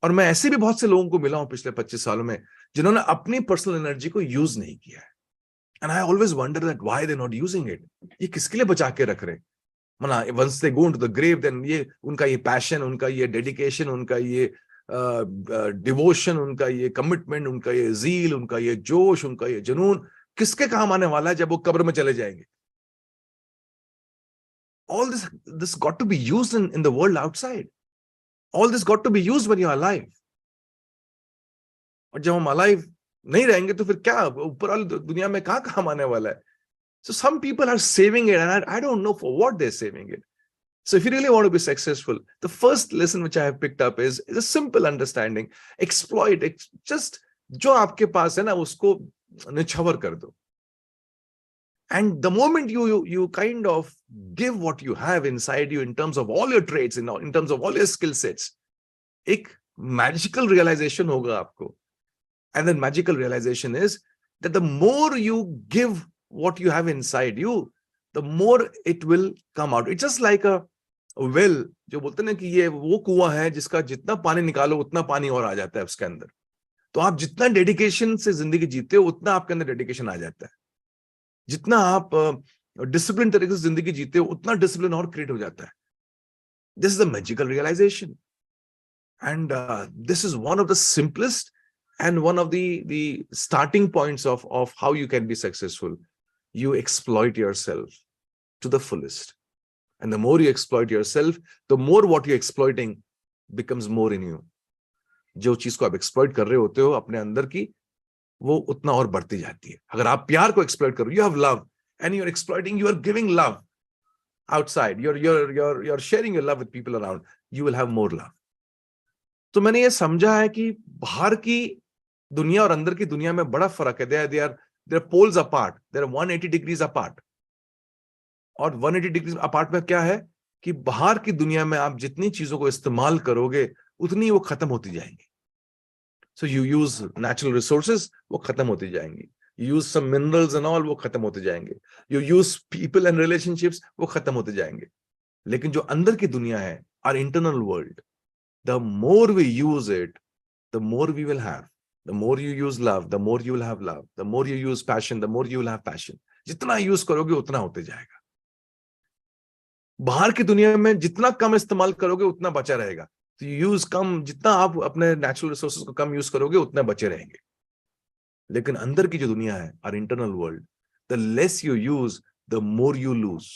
और मैं ऐसे भी बहुत से लोगों को मिला हूं पिछले 25 सालों में जिन्होंने अपनी पर्सनल एनर्जी को यूज नहीं किया है. And I always wonder that why they're not using it. ये किसके लिए बचा के रख रहे? मना, once they go into the grave, then ये उनका ये passion, उनका ये dedication, उनका ये डिवोशन, उनका ये कमिटमेंट, उनका ये जील, उनका ये जोश, उनका ये जुनून किसके काम आने वाला है जब वो कब्र में चले जाएंगे? All this got to be used in the world outside. All this got to be used when you are alive. और जब हम alive नहीं रहेंगे तो फिर क्या ऊपर वाली दुनिया में कहाँ काम आने वाला है? So some people are saving it, and I don't know for what they're saving it. So if you really want to be successful, the first lesson which I have picked up is a simple understanding. Exploit it. Just जो आपके पास है ना उसको निछावर कर दो. And the moment you kind of give what you have inside you in terms of all your traits, in terms of all your skill sets, एक magical realization होगा आपको. And then magical realization is that the more you give what you have inside you, the more it will come out. It's just like a well, जो बोलते हैं ना कि ये वो कुआं है जिसका जितना पानी निकालो उतना पानी और आ जाता है उसके अंदर. तो आप जितना डेडिकेशन से जिंदगी जीते हो उतना आपके अंदर डेडिकेशन आ जाता है. जितना आप डिसिप्लिन तरीके से जिंदगी जीते हो उतना डिसिप्लिन और क्रिएट हो जाता है. This is a magical realization, and this is one of the simplest and one of the starting points of how you can be successful. You exploit yourself to the fullest, and the more you exploit yourself, the more what you're exploiting becomes more in you. जो चीज को आप exploit कर रहे होते हो अपने अंदर की, वो उतना और बढ़ती जाती है. अगर आप प्यार को एक्सप्लॉइट करो, you have love, and you're exploiting, you are giving love outside, you're sharing your love with people around, you will have more love. तो मैंने ये समझा है कि बाहर की दुनिया और अंदर की दुनिया में बड़ा फर्क है. They are poles apart. They are 180 degrees apart. और 180 degrees apart में क्या है कि बाहर की दुनिया में आप जितनी चीजों को इस्तेमाल करोगे उतनी वो खत्म होती जाएंगी. So you use natural resources, वो खत्म होती जाएंगी. You use some minerals and all, वो खत्म होते जाएंगे. You use people and relationships, वो खत्म होते जाएंगे. लेकिन जो अंदर की दुनिया है, our internal world, the more we use it, the more we will have. The more you use love, the more you will have love. The more you use passion, the more you will have passion. जितना use करोगे उतना होते जाएगा. बाहर की दुनिया में जितना कम इस्तेमाल करोगे उतना बचा रहेगा। तो यूज कम, जितना आप अपने नेचुरल रिसोर्सेज को कम यूज करोगे उतना बचे रहेंगे। लेकिन अंदर की जो दुनिया है, our internal world, the less you use the more you lose,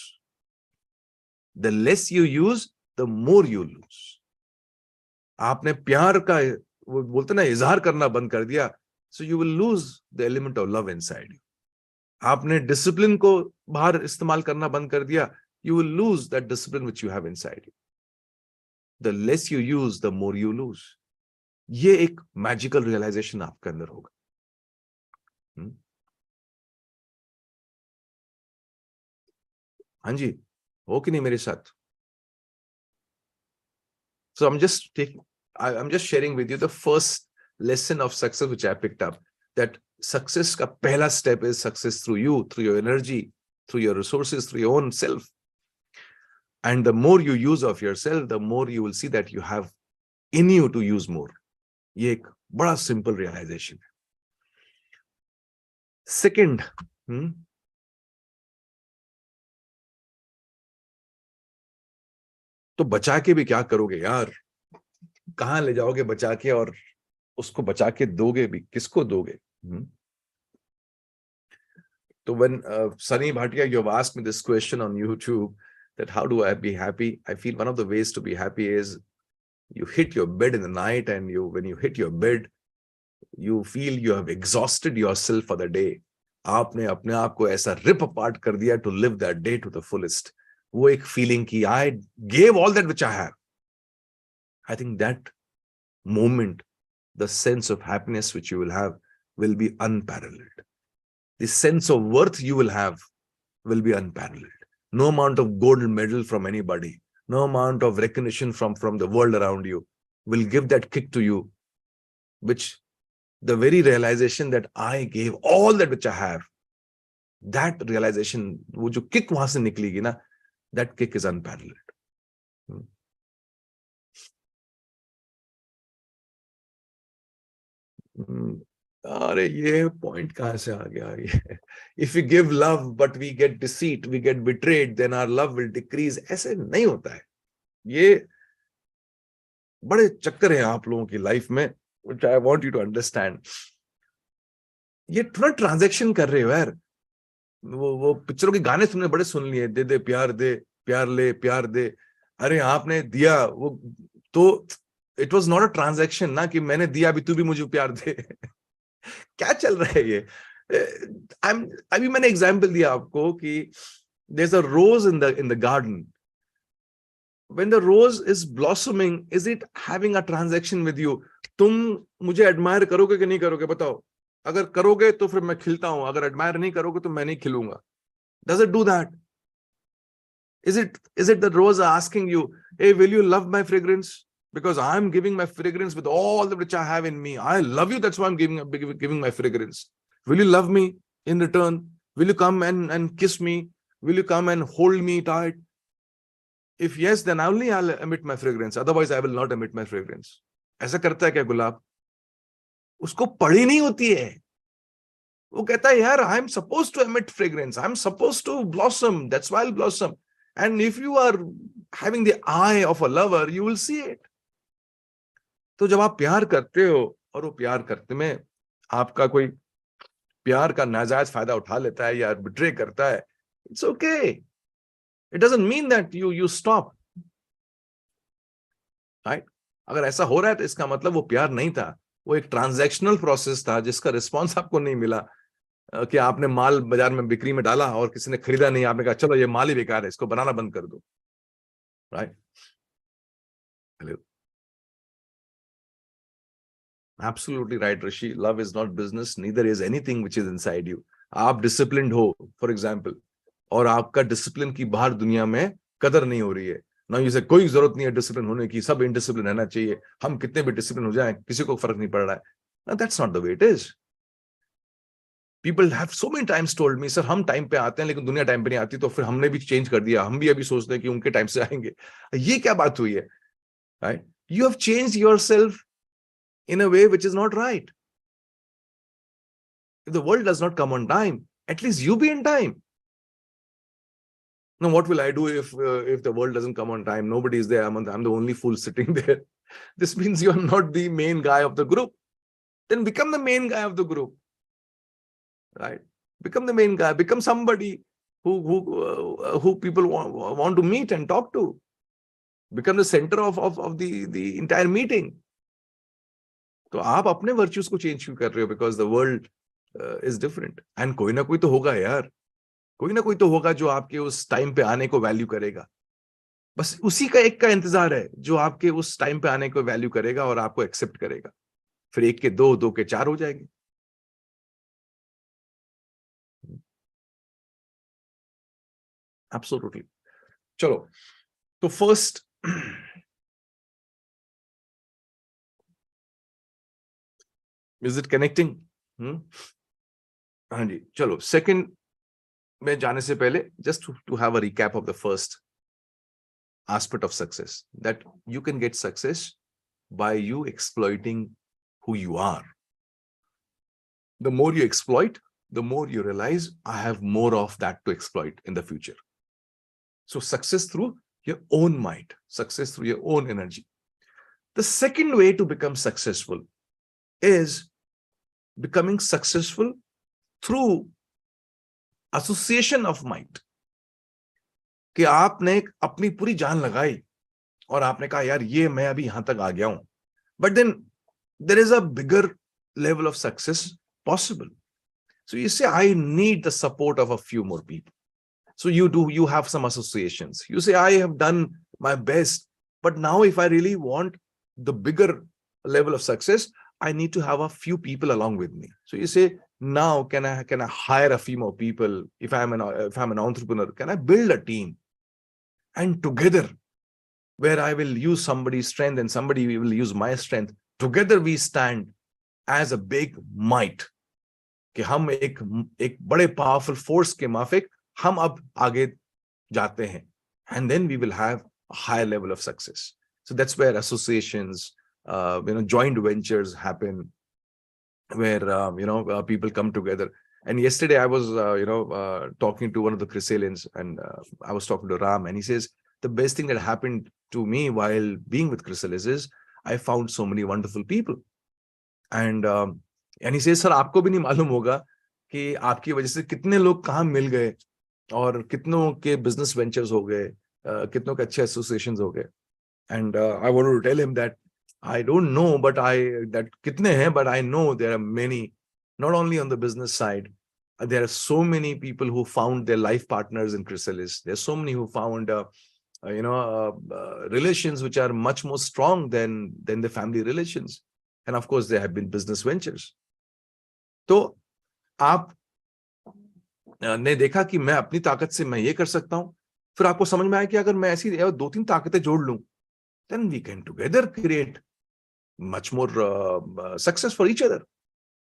the less you use the more you lose. आपने प्यार का, वो बोलते ना, इजहार करना बंद कर दिया, so you will lose the element of love inside you. आपने डिसिप्लिन को बाहर इस्तेमाल करना बंद कर दिया, you will lose that discipline which you have inside you. The less you use, the more you lose. ये एक मैजिकल रियलाइजेशन आपके अंदर होगा। हाँ जी, हो कि नहीं मेरे साथ? So I'm just sharing with you the first lesson of success which I picked up, that success का पहला step is success through you, through your energy, through your resources, through your own self. And the more you use of yourself, the more you will see that you have in you to use more. ये एक बड़ा simple realisation है। Second, तो बचा के भी क्या करोगे यार? कहां ले जाओगे बचा के, और उसको बचा के दोगे भी किसको दोगे? तो when Sunny Bhatia, you have asked me this question on YouTube, that how do I be happy? I feel one of the ways to be happy is you hit your bed in the night, and when you hit your bed, you feel you have exhausted yourself for the day. आपने अपने आप को ऐसा rip apart कर दिया to live that day to the fullest. वो एक feeling की I gave all that which I have. I think that moment, the sense of happiness which you will have will be unparalleled. The sense of worth you will have will be unparalleled. No amount of gold medal from anybody, no amount of recognition from the world around you will give that kick to you, which the very realization that I gave all that which I have, that realization, वो जो kick वहां से निकलेगी ना, that kick is unparalleled. अरे ये point कहां से आ गया ये? If we give love but we get deceit, we get betrayed, then our love will decrease. ऐसे नहीं होता है। ये बड़े चक्कर हैं आप लोगों की लाइफ में, which I want you to understand. ये थोड़ा ट्रांजैक्शन कर रहे हो यार। वो पिक्चरों के गाने तुमने बड़े सुन लिए, दे दे प्यार दे, प्यार ले प्यार दे। अरे आपने दिया वो तो it was not a transaction ना, कि मैंने दिया अभी तू भी मुझे प्यार दे। क्या चल रहा है ये? अभी मैंने एग्जांपल दिया आपको कि there is a rose in the garden. When the rose is blossoming, is it having a transaction with you? तुम मुझे एडमायर करोगे कि नहीं करोगे बताओ? अगर करोगे तो फिर मैं खिलता हूं, अगर एडमायर नहीं करोगे तो मैं नहीं खिलूंगा। Does it do that? Is it the rose asking you, hey, will you love my fragrance? Because I'm giving my fragrance with all the which I have in me. I love you, that's why I'm giving my fragrance. Will you love me in return? Will you come and kiss me? Will you come and hold me tight? If yes, then only I'll emit my fragrance. Otherwise, I will not emit my fragrance. ऐसा करता है क्या गुलाब? उसको पड़ी नहीं होती है। वो कहता है यार, I am supposed to emit fragrance. I am supposed to blossom. That's why I'll blossom. And if you are having the eye of a lover, you will see it. तो जब आप प्यार करते हो और वो प्यार करते में आपका कोई प्यार का नाजायज फायदा उठा लेता है या बिट्रे करता है, it's okay. It doesn't mean that you stop. Right? अगर ऐसा हो रहा है तो इसका मतलब वो प्यार नहीं था, वो एक ट्रांजैक्शनल प्रोसेस था जिसका रिस्पॉन्स आपको नहीं मिला। कि आपने माल बाजार में बिक्री में डाला और किसी ने खरीदा नहीं, आपने कहा चलो ये माल ही बेकार है, इसको बनाना बंद कर दो। Right? Hello, absolutely right Rishi. Love is not business, neither is anything which is inside you. आप डिसिप्लिन्ड हो फॉर एग्जांपल, और आपका डिसिप्लिन की बाहर दुनिया में कदर नहीं हो रही है ना, इसे कोई जरूरत नहीं है डिसिप्लिन होने की, सब इनडिसिप्लिन रहना चाहिए, हम कितने भी डिसिप्लिन हो जाएं किसी को फर्क नहीं पड़ रहा है। That's not the way it is. People have so many times told me, sir हम टाइम पे आते हैं लेकिन दुनिया टाइम पे नहीं आती, तो फिर हमने भी चेंज कर दिया, हम भी अभी सोचते हैं कि उनके टाइम से आएंगे। ये क्या बात हुई है? Right? You have changed yourself in a way which is not right. If the world does not come on time, at least you be in time. Now, what will I do if the world doesn't come on time? Nobody is there. I'm the only fool sitting there. This means you're not the main guy of the group. Then become the main guy of the group, right? Become the main guy. Become somebody who people want to meet and talk to. Become the center of the entire meeting. तो आप अपने virtues को change क्यों कर रहे हो? Because the world is different. And कोई ना कोई तो होगा यार. कोई ना कोई तो होगा जो आपके उस टाइम पे आने को वैल्यू करेगा. बस उसी का एक का इंतजार है जो आपके उस टाइम पे आने को वैल्यू करेगा और आपको एक्सेप्ट करेगा. फिर एक के दो, दो के चार हो जाएंगे. Absolutely. चलो. तो first is it connecting? हाँ जी. चलो. Second में जाने से पहले just to have a recap of the first aspect of success, that you can get success by you exploiting who you are. The more you exploit, the more you realize I have more of that to exploit in the future. So success through your own might, success through your own energy. The second way to become successful is becoming successful through association of might. कि आपने अपनी पूरी जान लगाई और आपने कहा यार ये मैं अभी यहां तक आ गया हूं. But then there is a bigger level of success possible. So you say, I need the support of a few more people. So you have some associations. You say, I have done my best, but now if I really want the bigger level of success, I need to have a few people along with me. So you say, now can I hire a few more people? If I'm an entrepreneur, can I build a team? And together, where I will use somebody's strength and somebody will use my strength, together we stand as a big might. कि हम एक बड़े powerful force के माफिक हम अब आगे जाते हैं. And then we will have a higher level of success. So that's where associations, joint ventures happen, where people come together. And yesterday I was talking to one of the Chrysalians, and I was talking to Ram, and he says the best thing that happened to me while being with Chrysalis is I found so many wonderful people. And he says, sir, आपको भी नहीं मालूम होगा कि आपकी वजह से कितने लोग कहाँ मिल गए और कितनों के business ventures हो गए, कितनों के अच्छे associations हो गए. And I wanted to tell him that I don't know, but that कितने हैं, but I know there are many. Not only on the business side, there are so many people who found their life partners in Chrysalis. There's so many who found, relations which are much more strong than the family relations. And of course, there have been business ventures. तो आप ने देखा कि मैं अपनी ताकत से मैं ये कर सकता हूं. फिर आपको समझ में आया कि अगर मैं ऐसी दो तीन ताकतें जोड़ लूं, then we can together create much more success for each other.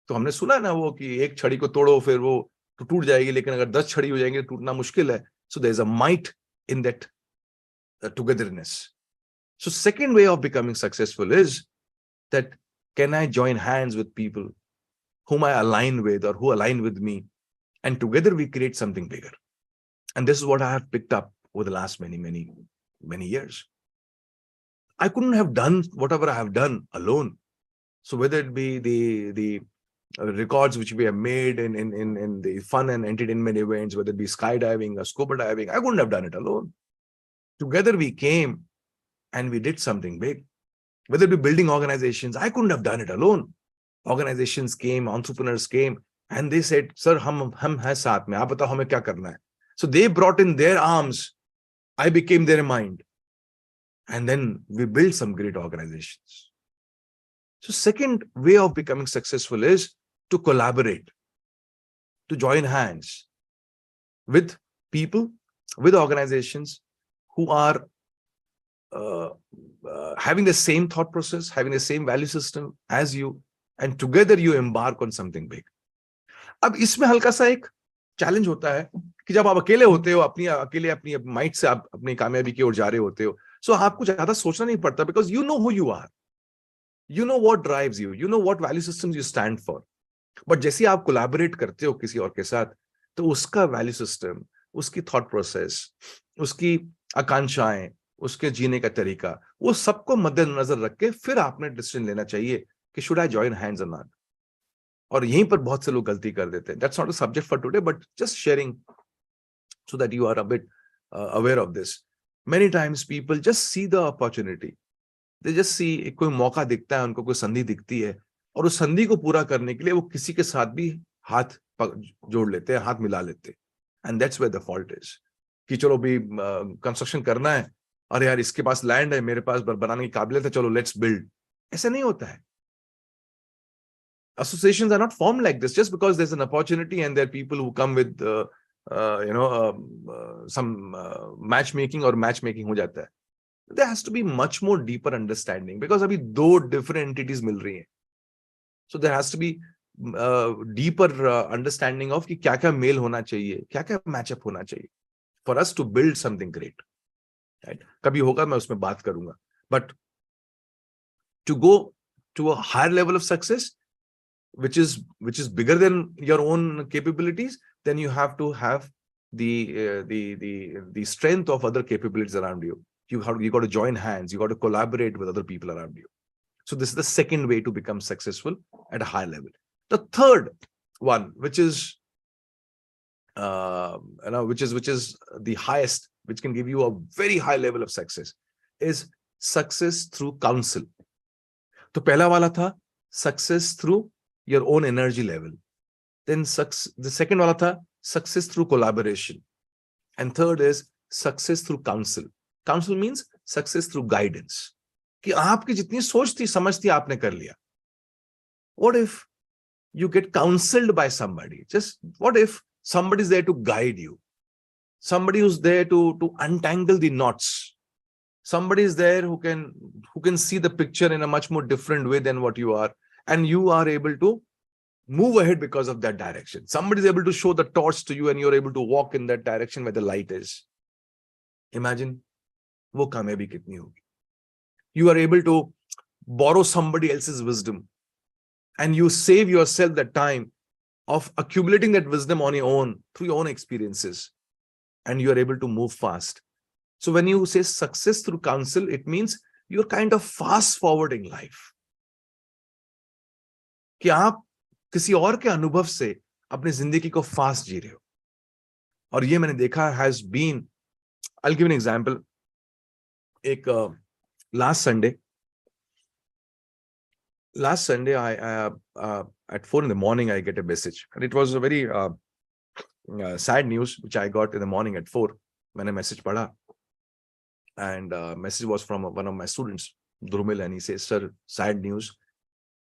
तो हमने सुना ना वो कि एक छड़ी को तोड़ो फिर वो टूट जाएगी, लेकिन अगर 10 छड़ी हो जाएंगे टूटना मुश्किल है. So there is a might in that togetherness. So second way of becoming successful is that can I join hands with people whom I align with or who align with me, and together we create something bigger. And this is what I have picked up over the last many years. I couldn't have done whatever I have done alone. So whether it be the records which we have made in the fun and entertainment events, whether it be skydiving or scuba diving, I couldn't have done it alone. Together we came and we did something big. Whether it be building organizations, I couldn't have done it alone. Organizations came, entrepreneurs came, and they said, sir, hum hai saath mein, aap batao hame kya karna hai. So they brought in their arms, I became their mind, and then we built some great organizations. So second way of becoming successful is to collaborate, to join hands with people, with organizations who are having the same thought process, having the same value system as you, and together you embark on something big. अब इसमें हल्का सा एक challenge होता है कि जब आप अकेले होते हो, अपनी माइंड से आप अपनी कामयाबी की ओर जा रहे होते हो, सो आपको ज्यादा सोचना नहीं पड़ता, because you know who you are, you know what drives you, you know what value systems you stand for. But जैसे आप कोलैबोरेट करते हो किसी और के साथ, तो उसका वैल्यू सिस्टम, उसकी थॉट प्रोसेस, उसकी आकांक्षाएं, उसके जीने का तरीका, वो सबको मद्देनजर रख के फिर आपने डिसीजन लेना चाहिए कि शुड आई जॉइन हैंड्स और नॉट। और यहीं पर बहुत से लोग गलती कर देते हैं। That's not a subject for today, but just sharing so that you are a bit aware of this. Many times people just see the opportunity. They just see कोई मौका दिखता है उनको, कोई संधि दिखती है, और उस संधि को पूरा करने के लिए वो किसी के साथ भी हाथ जोड़ लेते हैं, हाथ मिला लेते हैं। And that's where the fault is. कि चलो भी कंस्ट्रक्शन करना है, अरे यार इसके पास लैंड है, मेरे पास बनाने की काबिलियत है, चलो लेट्स बिल्ड। ऐसा नहीं होता है। Associations are not formed like this just because there's an opportunity and there are people who come with some matchmaking or matchmaking हो जाता है। There has to be much more deeper understanding because अभी दो different entities मिल रही हैं, so there has to be deeper understanding of कि क्या क्या मेल होना चाहिए, क्या क्या मैचअप होना चाहिए for us to build something great, right? कभी होगा मैं उसमें बात करूंगा, but to go to a higher level of success which is bigger than your own capabilities, then you have to have the strength of other capabilities around you. You got to join hands, you got to collaborate with other people around you. So this is the second way to become successful at a high level. The third one, which is which is the highest, which can give you a very high level of success, is success through counsel. तो पहला वाला था success through your own energy level. Then the second wala tha success through collaboration. And third is success through counsel. Counsel means success through guidance. कि आपकी जितनी सोच थी, समझ थी, आपने कर लिया. What if you get counseled by somebody? Just what if somebody is there to guide you? Somebody who's there to untangle the knots. Somebody is there who can see the picture in a much more different way than what you are. And you are able to move ahead because of that direction. Somebody is able to show the torch to you and you're able to walk in that direction where the light is. Imagine, wo kaamyabi kitni hogi. You are able to borrow somebody else's wisdom and you save yourself the time of accumulating that wisdom on your own, through your own experiences, and you are able to move fast. So when you say success through counsel, it means you're kind of fast forwarding life. कि आप किसी और के अनुभव से अपनी जिंदगी को फास्ट जी रहे हो। और ये मैंने देखा has been, I'll give an example. एक last Sunday I at 4 in the morning I get a message and it was a very sad news which I got in the morning at 4. मैंने message पढ़ा and message was from one of my students, Drumil, and he says, sir, sad news.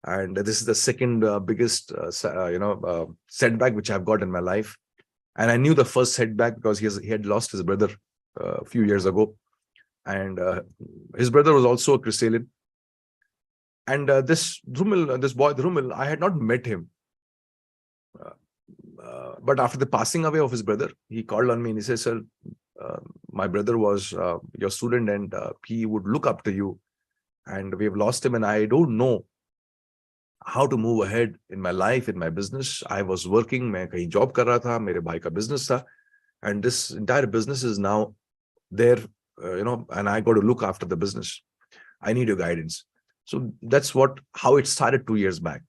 And this is the second biggest, setback which I've got in my life. And I knew the first setback because he had lost his brother a few years ago. And his brother was also a Christian. And this boy Drumil, I had not met him. But after the passing away of his brother, he called on me and he said, sir, my brother was your student and he would look up to you. And we have lost him and I don't know how to move ahead in my life, in my business. I was working, मैं कहीं job कर रहा था, मेरे भाई का business था, and this entire business is now there, and I got to look after the business. I need your guidance. So that's how it started 2 years back.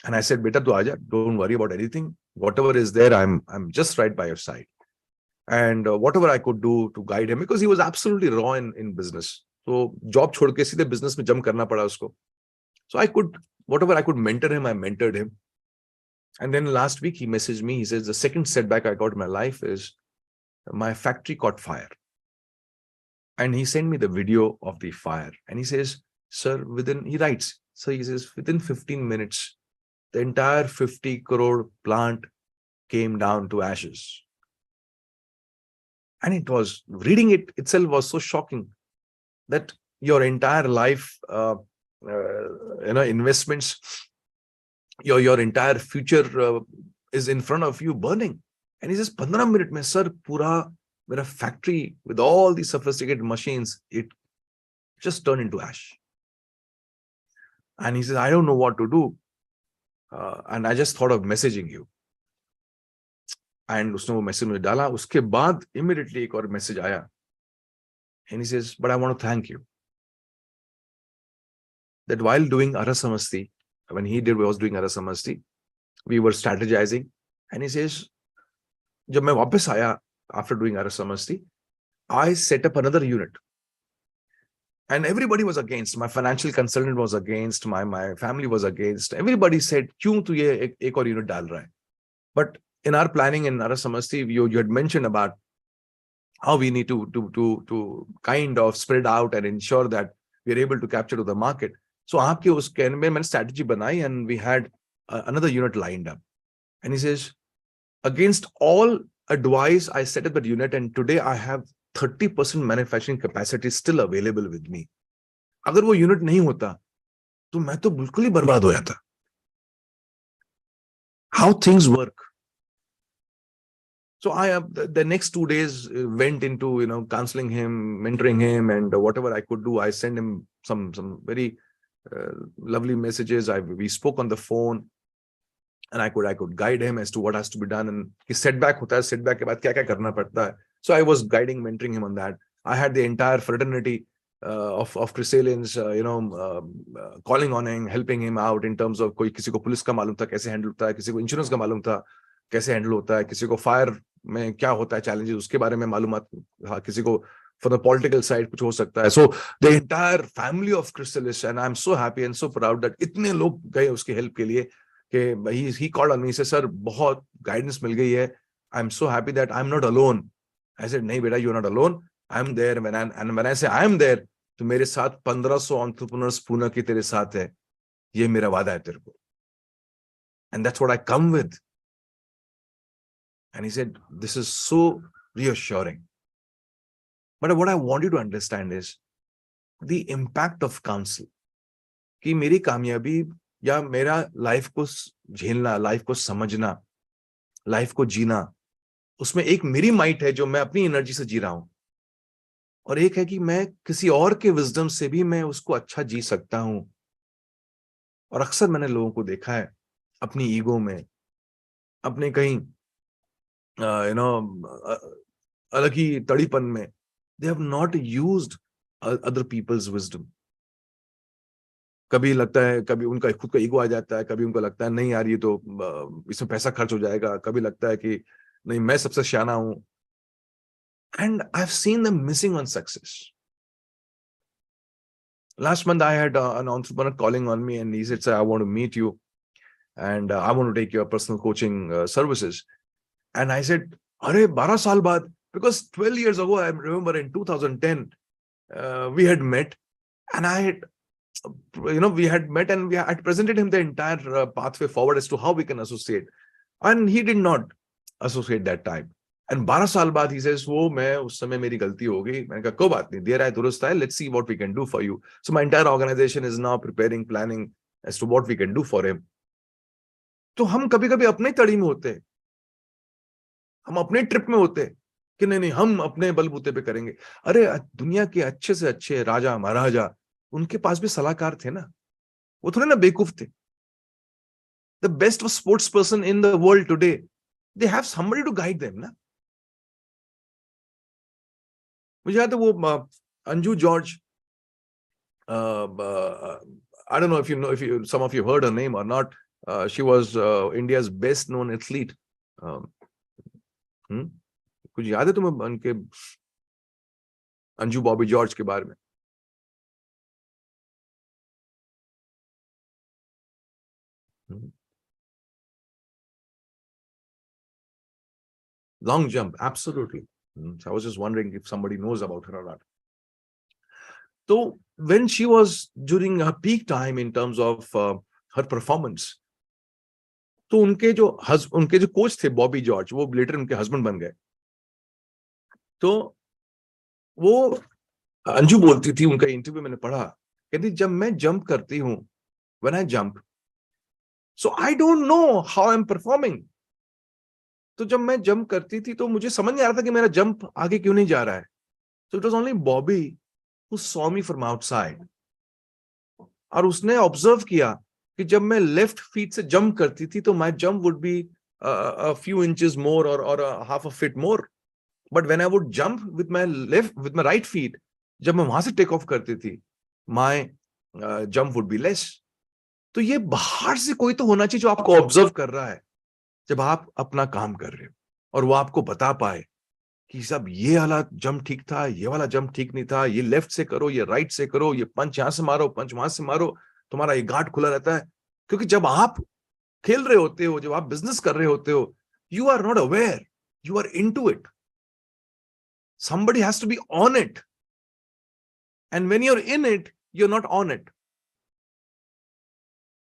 And I said, beta, tu aaja, don't worry about anything. Whatever is there, I'm just right by your side. And whatever I could do to guide him, because he was absolutely raw in business. So job छोड़ के सीधे business में jump करना पड़ा उसको. So whatever I could mentor him, I mentored him. And then last week he messaged me. He says, the second setback I got in my life is my factory caught fire. And he sent me the video of the fire. And he says, sir, he writes, so he says, within 15 minutes, the entire 50 crore plant came down to ashes. And reading it itself was so shocking that your entire life, investments, your entire future is in front of you burning. And he says, 15 minutes mein, sir, pura mera factory with all these sophisticated machines, it just turned into ash. And he says, I don't know what to do. And I just thought of messaging you. And उसने वो message मुझे डाला. उसके बाद immediately एक और message आया, and he says, but I want to thank you that while doing Arasamasti, when he was doing Arasamasti, we were strategizing, and he says, जब मैं वापस आया after doing Arasamasti, I set up another unit, and everybody was against. My financial consultant was against. My family was against. Everybody said, क्यों तू ये एक और unit डाल रहा है? But in our planning in Arasamasti, you had mentioned about how we need to kind of spread out and ensure that we are able to capture to the market. So आपके उस कहने में मैंने strategy बनाई, and we had another unit lined up. And he says, against all advice, I set up that unit, and today I have 30% manufacturing capacity still available with me. अगर वो unit नहीं होता, तो मैं तो बिल्कुल ही बर्बाद हो जाता. How things work. So I the next 2 days went into counseling him, mentoring him, and whatever I could do, I sent him some very lovely messages. We spoke on the phone, and I could guide him as to what has to be done, and his setback hota hai, setback ke baad kya karna padta hai. So I was guiding, mentoring him on that. I had the entire fraternity of Chrysalians, calling on him, helping him out in terms of कोई किसी को police का मालूम था कैसे handle होता है, किसी को इंश्योरेंस का मालूम था कैसे हैंडल होता है, किसी को फायर में क्या होता है चैलेंजेस उसके बारे में मालूमात था, किसी को for the political side कुछ हो सकता है. So the entire family of Chrysalis, and I'm so happy and so proud that इतने लोग गए उसकी हेल्प के लिए कि he called on me, से सर बहुत गाइडेंस मिल गई है, I'm so happy that I'm not alone. I said नहीं बेटा, you're not alone, I'm there. And when I say I'm there, तो मेरे साथ 1500 entrepreneurs पुणे की तेरे साथ है, ये मेरा वादा है तेरे को, and that's what I come with. And he said, this is so reassuring. But what I want you to understand is the impact of counsel. कि मेरी कामयाबी या मेरा लाइफ को झेलना, लाइफ को समझना, लाइफ को जीना, उसमें एक मेरी माइट है जो मैं अपनी एनर्जी से जी रहा हूं, और एक है कि मैं किसी और के विजडम से भी मैं उसको अच्छा जी सकता हूं. और अक्सर मैंने लोगों को देखा है अपनी ईगो में, अपने कहीं अलग ही तड़ीपन में, they have not used other people's wisdom. कभी लगता है, कभी उनका खुद का ईगो आ जाता है, कभी उनको लगता है नहीं यार ये तो इसमें पैसा खर्च हो जाएगा, कभी लगता है कि नहीं मैं सबसे शाना हूं. And I've seen them missing on success. Last month I had an entrepreneur calling on me, and he said, sir, I want to meet you, and I want to take your personal coaching services. And I said, अरे 12 साल बाद, because 12 years ago, I remember in 2010, we had met, and we had met, and I presented him the entire pathway forward as to how we can associate. And he did not associate that time. And 12 साल बाद he says, वो मैं उस समय मेरी गलती हो गई. मैंने कहा कोई बात नहीं, देर आए दुरुस्त आए, let's see what we can do for you. So my entire organization is now preparing, planning as to what we can do for him. तो हम कभी-कभी अपने तड़ी में होते हैं, हम अपने ट्रिप में होते हैं कि नहीं हम अपने बलबूते पे करेंगे. अरे दुनिया के अच्छे से अच्छे राजा महाराजा, उनके पास भी सलाहकार थे ना, वो थोड़े ना बेवकूफ थे. The best sports person in the world today, they have somebody to guide them ना. मुझे याद है वो Anju George, I don't know if some of you heard her name or not. She was India's best known athlete. कुछ याद है तुम्हें उनके अंजू बॉबी जॉर्ज के बारे में? Long jump, absolutely. So I was just wondering if somebody knows about her or not. So when she was during her peak time in terms of her performance, तो उनके जो कोच थे बॉबी जॉर्ज, वो letter उनके husband बन गए. तो वो अंजू बोलती थी, उनका इंटरव्यू मैंने पढ़ा, कहती जब मैं जंप करती हूं, when I jump, so I don't know how I'm performing. तो जब मैं जंप करती थी तो मुझे समझ नहीं आ रहा था कि मेरा जंप आगे क्यों नहीं जा रहा है. So it was only Bobby who saw me from outside. और उसने ऑब्जर्व किया कि जब मैं लेफ्ट फीट से जंप करती थी तो my jump would be a few inches more or a half a foot more. But when I would jump with my right feet, जब मैं वहां से टेक ऑफ करती थी, my jump would be less. तो ये बाहर से कोई तो होना चाहिए जो आपको ऑब्जर्व कर रहा है जब आप अपना काम कर रहे हो, और वो आपको बता पाए कि सब ये वाला जंप ठीक था, ये वाला जंप ठीक नहीं था, ये लेफ्ट से करो, ये राइट से करो, ये पंच यहां से मारो, पंच वहां से मारो, तुम्हारा ये गार्ड खुला रहता है. क्योंकि जब आप खेल रहे होते हो, जब आप बिजनेस कर रहे होते हो, you are not aware, you are into it. Somebody has to be on it. And when you're in it, you're not on it.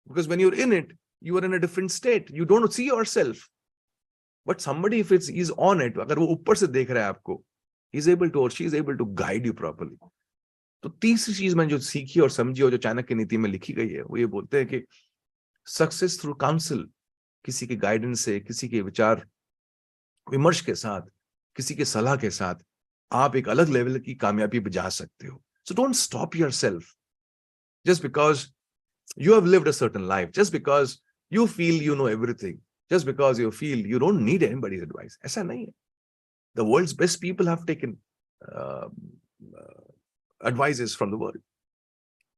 Because when you're in it, you are in a different state. You don't see yourself. But somebody, if he's on it, अगर वो ऊपर से देख रहा है आपको, he's able to or she is able to guide you properly. तो तीसरी चीज मैंने जो सीखी और समझी और जो चाणक्य नीति में लिखी गई है, वो ये बोलते हैं कि सक्सेस थ्रू काउंसिल, किसी के गाइडेंस से, किसी के विचार विमर्श के साथ, किसी के सलाह के साथ आप एक अलग लेवल की कामयाबी पे जा सकते हो. So don't stop yourself just because you have lived a certain life, just because you feel you know everything, just because you feel you don't need anybody's advice. ऐसा नहीं है. The world's best people have taken advices from the world,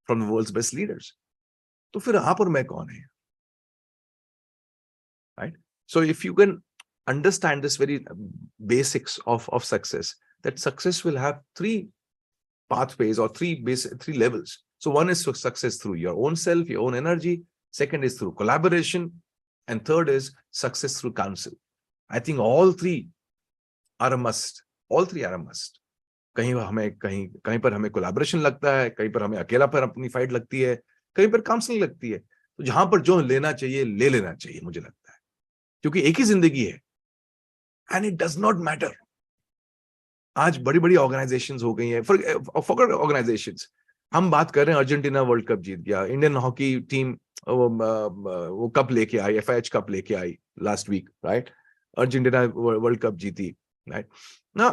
from the world's best leaders. तो फिर आप और मैं कौन है? Right? So if you can understand this very basics of success, that success will have three pathways or three levels. So one is success through your own self, your own energy. Second is through collaboration. And third is success through counsel. I think all three are a must. All three are a must. कहीं पर हमें collaboration लगता है, कहीं पर हमें अकेला पर अपनी फाइट लगती है, कहीं पर काउंसलिंग लगती है. तो जहां पर जो लेना चाहिए ले लेना चाहिए, मुझे लगता है, क्योंकि एक ही जिंदगी है. And it does not matter. आज बड़ी बड़ी ऑर्गेनाइजेशंस हो गई हैं, फॉर ऑर्गेनाइजेशंस. हम बात कर रहे हैं, अर्जेंटीना वर्ल्ड कप जीत गया, इंडियन हॉकी टीम वो कप लेके आई, FIH कप लेके आई last week, right. Argentina world cup जीती, राइट ना.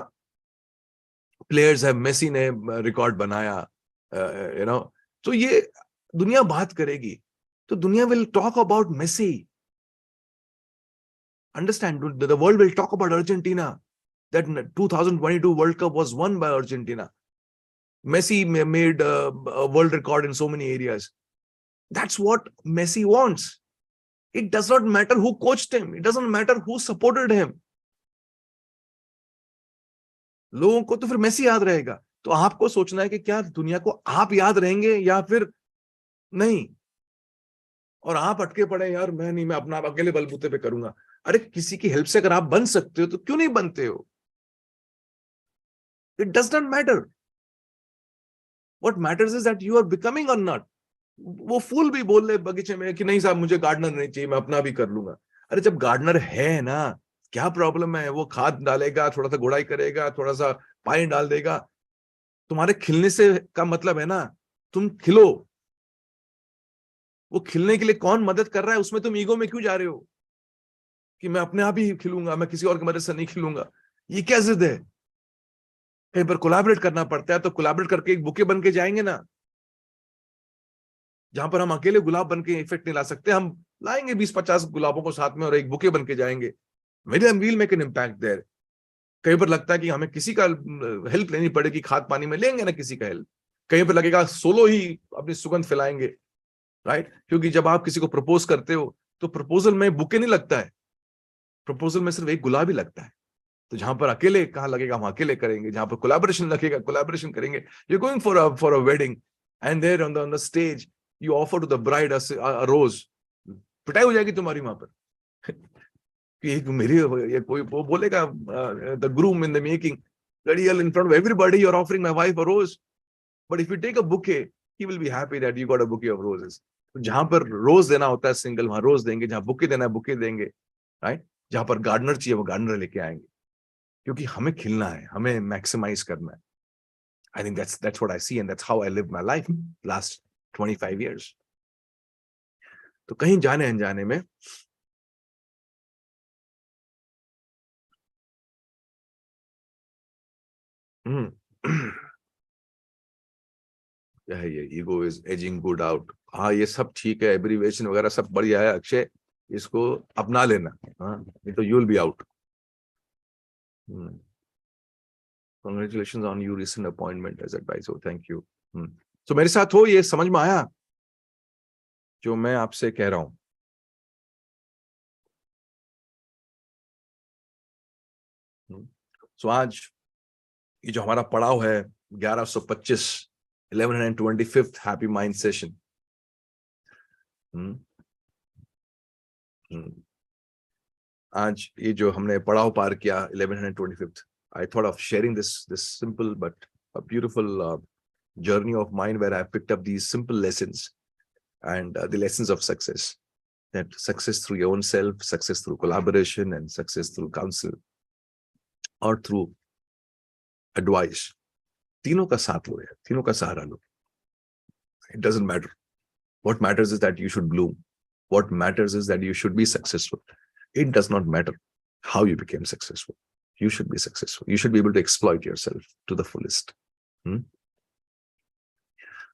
प्लेयर्स है, मेसी ने रिकॉर्ड बनाया, यू नो. तो ये दुनिया बात करेगी, तो दुनिया will talk about Messi. Understand, the world will talk about Argentina, that 2022 World Cup was won by Argentina. Messi made a world record in so many areas. That's what Messi wants. It does not matter who coached him. It doesn't matter who supported him. लोगों को तो फिर Messi याद रहेगा. तो आपको सोचना है कि क्या दुनिया को आप याद रहेंगे या फिर नहीं. और आप अटके पड़े, यार मैं अपना अकेले बलबूते पे करूंगा. अरे किसी की हेल्प से अगर आप बन सकते हो तो क्यों नहीं बनते हो? It does not matter. What matters is that you are becoming or not. वो फूल भी बोल रहे बगीचे में कि नहीं साहब मुझे गार्डनर नहीं चाहिए, मैं अपना भी कर लूंगा. अरे जब गार्डनर है ना, क्या प्रॉब्लम है? वो खाद डालेगा, थोड़ा सा गुड़ाई करेगा, थोड़ा सा पानी डाल देगा. तुम्हारे खिलने से का मतलब है ना, तुम खिलो. वो खिलने के लिए कौन मदद कर रहा है, उसमें तुम ईगो में क्यों जा रहे हो कि मैं अपने आप ही खिलूंगा, मैं किसी और की मदद से नहीं खिलूंगा? ये क्या जिद है? कहीं पर कोलैबोरेट करना पड़ता है तो कोलैबोरेट करके एक बुके बन के जाएंगे ना. जहां पर हम अकेले गुलाब बन के इफेक्ट नहीं ला सकते, हम लाएंगे 20-50 गुलाबों को साथ में और एक बुके बन के जाएंगे. Will make an impact there. कहीं पर लगता है कि हमें किसी का हेल्प लेनी पड़ेगी, खाद पानी में लेंगे ना किसी का हेल्प. कहीं पर लगेगा सोलो ही अपनी सुगंध फैलाएंगे, राइट. क्योंकि जब आप किसी को प्रपोज करते हो तो प्रपोजल में बुके नहीं लगता है, प्रपोजल में सिर्फ एक गुलाब ही लगता है. तो जहां पर अकेले कहाँ लगेगा, हम अकेले करेंगे. जहां पर कोलैबोरेशन लगेगा, कोलैबोरेशन करेंगे. You going for a wedding and there on the stage you offer to the bride a rose. पिटाई हो जाएगी तुम्हारी वहां पर कि मेरी ये कोई वो बोलेगा, the groom in the making, in front of everybody you're offering my wife a rose. But if you take a bouquet, he will be happy that you got a bouquet of roses. तो जहां पर रोज देना होता है single, वहां रोज देंगे. जहां bouquet देना है बुके देंगे, राइट. जहां पर गार्डनर चाहिए वो गार्डनर लेके आएंगे, क्योंकि हमें खिलना है, हमें मैक्सिमाइज करना है. I think that's what I see and that's how I live my life last 25 years. तो कहीं जाने अनजाने में क्या है ये, ego is ageing good out. हाँ ये सब ठीक है, एब्रीविएशन वगैरह सब बढ़िया है अक्षय, इसको अपना लेना, हाँ, नहीं तो you will be out. Congratulations on your recent appointment as advisor. Thank you. So मेरे साथ हो, ये समझ में आया जो मैं आपसे कह रहा हूं? So आज ये जो हमारा पड़ाव है 1125, 1125th हैप्पी माइंड सेशन। आज ये जो हमने पड़ाव पार किया 1125th, I thought of sharing this simple but a beautiful journey of mine where I picked up these simple lessons and the lessons of success. That success through your own self, success through collaboration, and success through counsel or through advice. तीनों का साथ लो यार, तीनों का सहारा लो. It doesn't matter. What matters is that you should bloom. What matters is that you should be successful. It does not matter how you became successful. You should be successful. You should be able to exploit yourself to the fullest.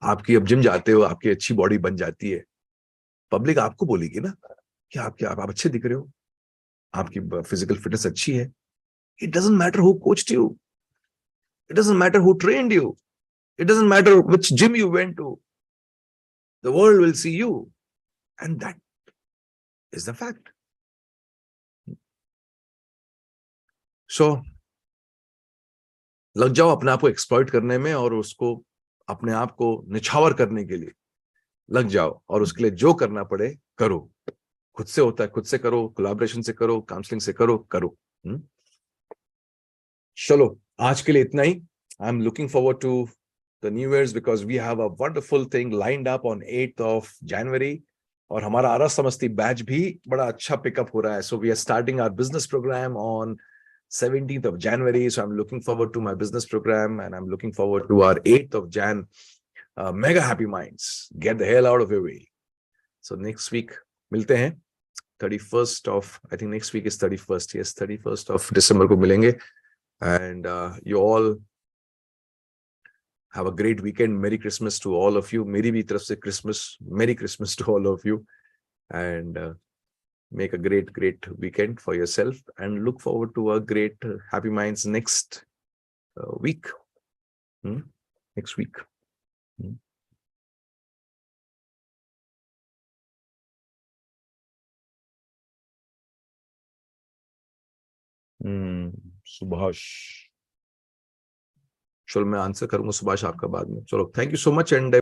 आपकी अब gym जाते हो, आपकी अच्छी body बन जाती है, public आपको बोलेगी ना कि आप अच्छे दिख रहे हो, आपकी फिजिकल फिटनेस अच्छी है. It doesn't matter who coached you. It doesn't matter who trained you. It doesn't matter which gym you went to. The world will see you. And that is the fact. So, लग जाओ अपने आप को exploit करने में और उसको अपने आप को निछावर करने के लिए लग जाओ, और उसके लिए जो करना पड़े करो. खुद से होता है, खुद से करो, कोलैबोरेशन से करो, काउंसलिंग से करो. चलो आज के लिए इतना ही. I am looking forward to the new years because we have a wonderful thing lined up on 8th of January, और हमारा आरस समस्ती बैच भी बड़ा अच्छा पिकअप हो रहा है. So we are starting our business program on 17th of January. So I'm looking forward to my business program, and I'm looking forward to our 8th of Jan mega happy minds. Get the hell out of your way. So next week मिलते हैं 31st of, I think next week is 31st. Yes, 31st of December को मिलेंगे. And you all have a great weekend. Merry Christmas to all of you. मेरी भी तरफ से Merry Christmas to all of you. And make a great weekend for yourself, and look forward to a great Happy Minds next week. Next week. Subhash, चलो मैं answer करूंगा सुभाष आपका बाद में. चलो, thank you so much. And